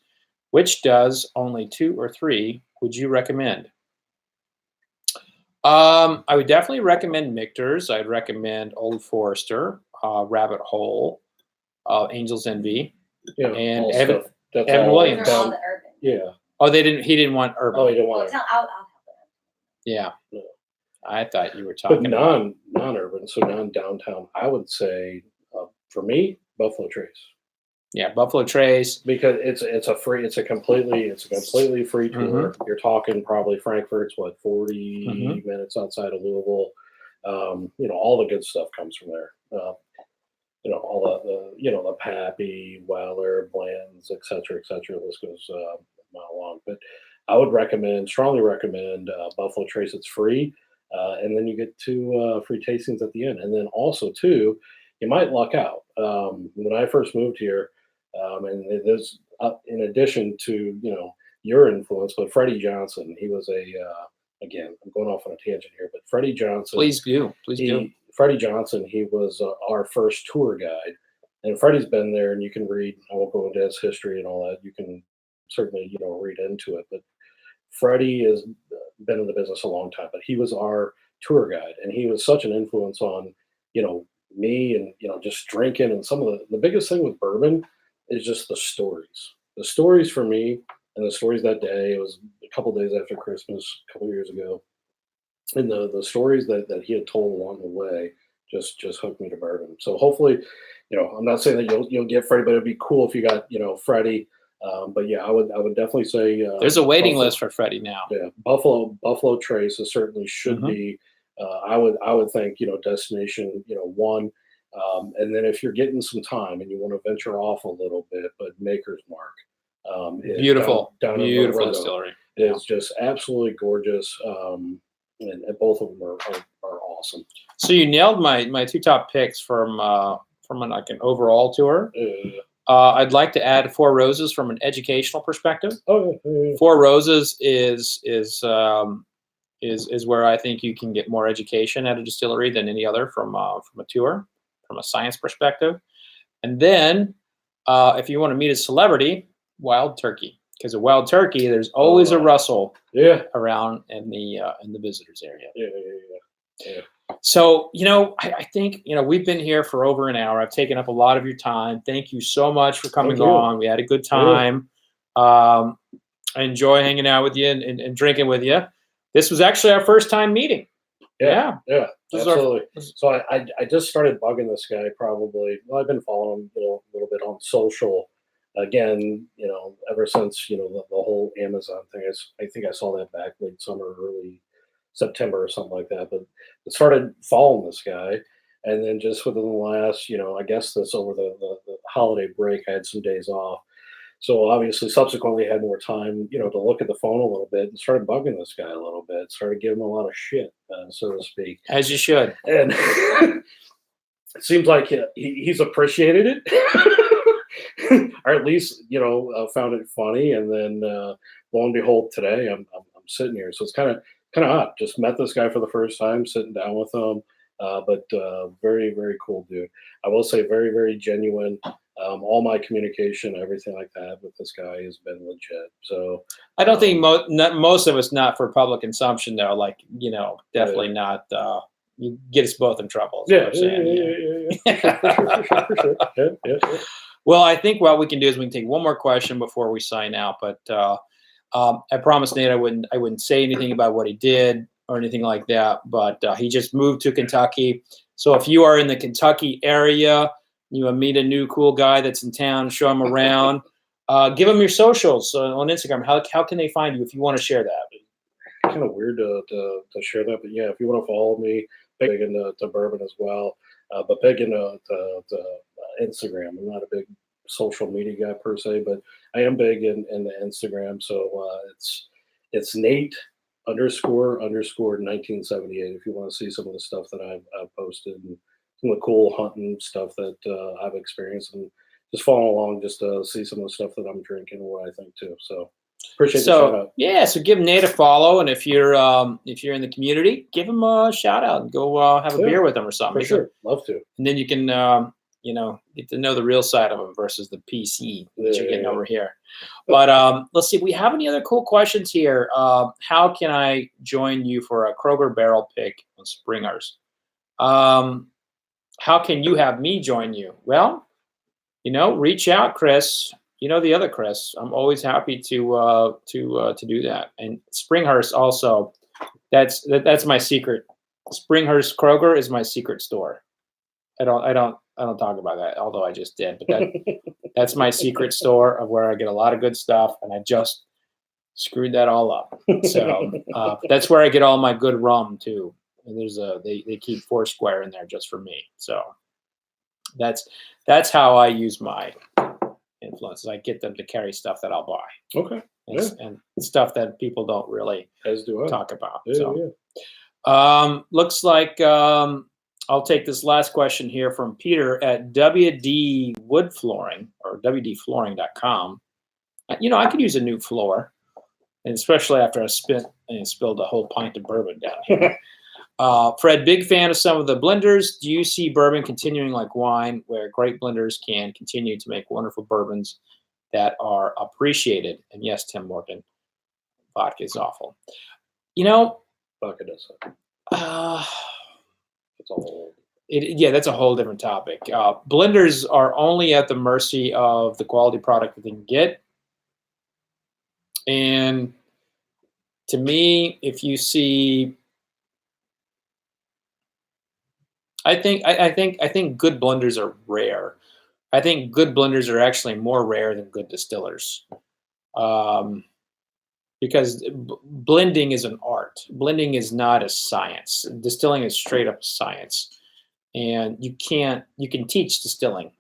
which does only 2 or 3 would you recommend? I would definitely recommend Michter's. I'd recommend Old Forester, Rabbit Hole, Angel's Envy, and Evan Williams. They're all the urban. Yeah. Oh, he didn't want urban. Oh, he didn't want urban. I'll help them. Yeah. No. I thought you were talking about non-urban, so non-downtown. I would say, for me, Buffalo Trace. Yeah, Buffalo Trace, because it's a completely free tour. You're talking probably Frankfurt's 40 minutes outside of Louisville. All the good stuff comes from there. All the Pappy, Weller, Bland's, et cetera. The list goes a mile long. But I would strongly recommend Buffalo Trace. It's free, and then you get 2 free tastings at the end. And then also too, you might luck out. When I first moved here. And there's, in addition to, your influence, but Freddie Johnson, he was again, I'm going off on a tangent here, but Freddie Johnson. Please do. Freddie Johnson, he was our first tour guide. And Freddie's been there, and you can read, I won't go into his history and all that. You can certainly, read into it. But Freddie has been in the business a long time, but he was our tour guide. And he was such an influence on, me and, just drinking. And some of the biggest thing with bourbon is just the stories. The stories for me, and the stories that day, it was a couple days after Christmas, a couple years ago. And the stories that he had told along the way just hooked me to bourbon. So hopefully, I'm not saying that you'll get Freddie, but it'd be cool if you got, Freddie. But yeah, I would definitely say there's a waiting list for Freddie now. Yeah, Buffalo Trace certainly should be. I would think destination 1. And then if you're getting some time and you want to venture off a little bit, but Maker's Mark, beautiful beautiful distillery. It's just absolutely gorgeous. And both of them are awesome. So you nailed my 2 top picks from an overall tour. I'd like to add 4 Roses from an educational perspective. Oh, yeah. 4 Roses is where I think you can get more education at a distillery than any other from a tour, from a science perspective. And then if you want to meet a celebrity, Wild Turkey, because at Wild Turkey there's always a rustle around in the visitors area. Yeah. So I think we've been here for over an hour. I've taken up a lot of your time. Thank you so much for coming on. We had a good time. I enjoy hanging out with you and drinking with you. This was actually our first time meeting. Yeah, absolutely. So I just started bugging this guy probably. Well, I've been following him, a little bit on social. Again, ever since the whole Amazon thing. I think I saw that back late summer, early September or something like that. But I started following this guy, and then just within the last, I guess this over the holiday break, I had some days off. So obviously, subsequently, had more time, to look at the phone a little bit and started bugging this guy a little bit. Started giving him a lot of shit, so to speak. As you should. And it seems like he's appreciated it, or at least found it funny. And then lo and behold, today I'm sitting here. So it's kind of odd. Just met this guy for the first time, sitting down with him. But very, very cool dude. I will say very, very genuine. All my communication, everything like that with this guy has been legit. So I don't think most of us not for public consumption though. Like, definitely not. You get us both in trouble. Yeah. For sure. Yeah. Well, I think what we can do is we can take one more question before we sign out. But I promised Nate I wouldn't say anything about what he did or anything like that. But he just moved to Kentucky. So if you are in the Kentucky area, you meet a new cool guy that's in town, show him around. Give them your socials on Instagram. How can they find you if you want to share that? Kind of weird to share that, but yeah, if you want to follow me, big into bourbon as well, but big into Instagram. I'm not a big social media guy per se, but I am big in the Instagram. So it's Nate__1978. If you want to see some of the stuff that I've posted and some of the cool hunting stuff that I've experienced, and just follow along just to see some of the stuff that I'm drinking and what I think too. So appreciate the shout out. Yeah, so give Nate a follow, and if you're in the community, give him a shout out and go have a beer with him or something. For sure, love to. And then you can get to know the real side of him versus the PC that you're getting over here. But let's see if we have any other cool questions here. How can I join you for a Kroger barrel pick on Springhurst? How can you have me join you? Well, reach out, Chris. The other Chris. I'm always happy to do that. And Springhurst also. That's my secret. Springhurst Kroger is my secret store. I don't talk about that, although I just did. But that's my secret store of where I get a lot of good stuff, and I just screwed that all up. So that's where I get all my good rum too. And they keep Foursquare in there just for me. So that's how I use my influences. I get them to carry stuff that I'll buy. Okay. And stuff that people don't really talk about. Looks like I'll take this last question here from Peter at WD Wood Flooring or WDFlooring.com. I could use a new floor, and especially after I spilled a whole pint of bourbon down here. Fred, big fan of some of the blenders. Do you see bourbon continuing like wine, where great blenders can continue to make wonderful bourbons that are appreciated? And yes, Tim Morgan, vodka is awful. Vodka does suck. That's a whole different topic. Blenders are only at the mercy of the quality product that they can get. And to me, if you see, I think good blenders are rare. I think good blenders are actually more rare than good distillers. Because blending is an art. Blending is not a science. Distilling is straight up science. And you can teach distilling.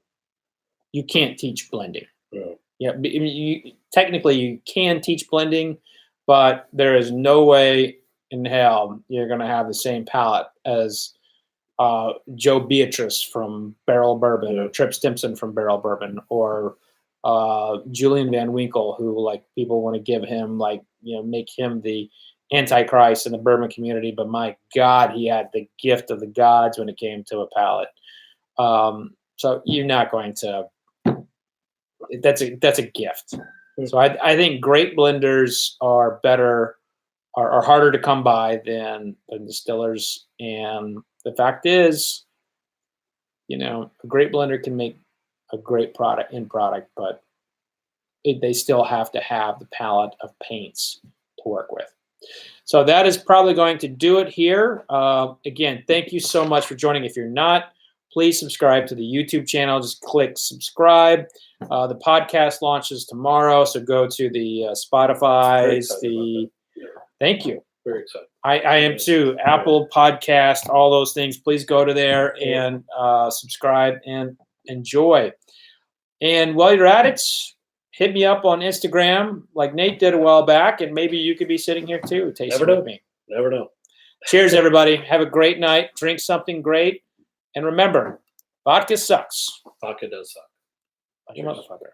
You can't teach blending. Yeah, technically you can teach blending, but there is no way in hell you're going to have the same palate as Joe Beatrice from Barrel Bourbon, or Trip Stimson from Barrel Bourbon, or Julian Van Winkle, who people want to give him make him the Antichrist in the bourbon community, but my God, he had the gift of the gods when it came to a palate. So you're not going to. That's a gift. So I think great blenders are better, are harder to come by than distillers. And the fact is, a great blender can make a great product, but they still have to have the palette of paints to work with. So that is probably going to do it here. Again, thank you so much for joining. If you're not, please subscribe to the YouTube channel. Just click subscribe. The podcast launches tomorrow, so go to the Spotify's. Thank you. Very excited. I am too. Apple Podcast, all those things. Please go to there and subscribe and enjoy. And while you're at it, hit me up on Instagram like Nate did a while back, and maybe you could be sitting here too, tasting with me. Never know. Cheers, everybody. Have a great night. Drink something great. And remember, vodka sucks. Vodka does suck. You motherfucker.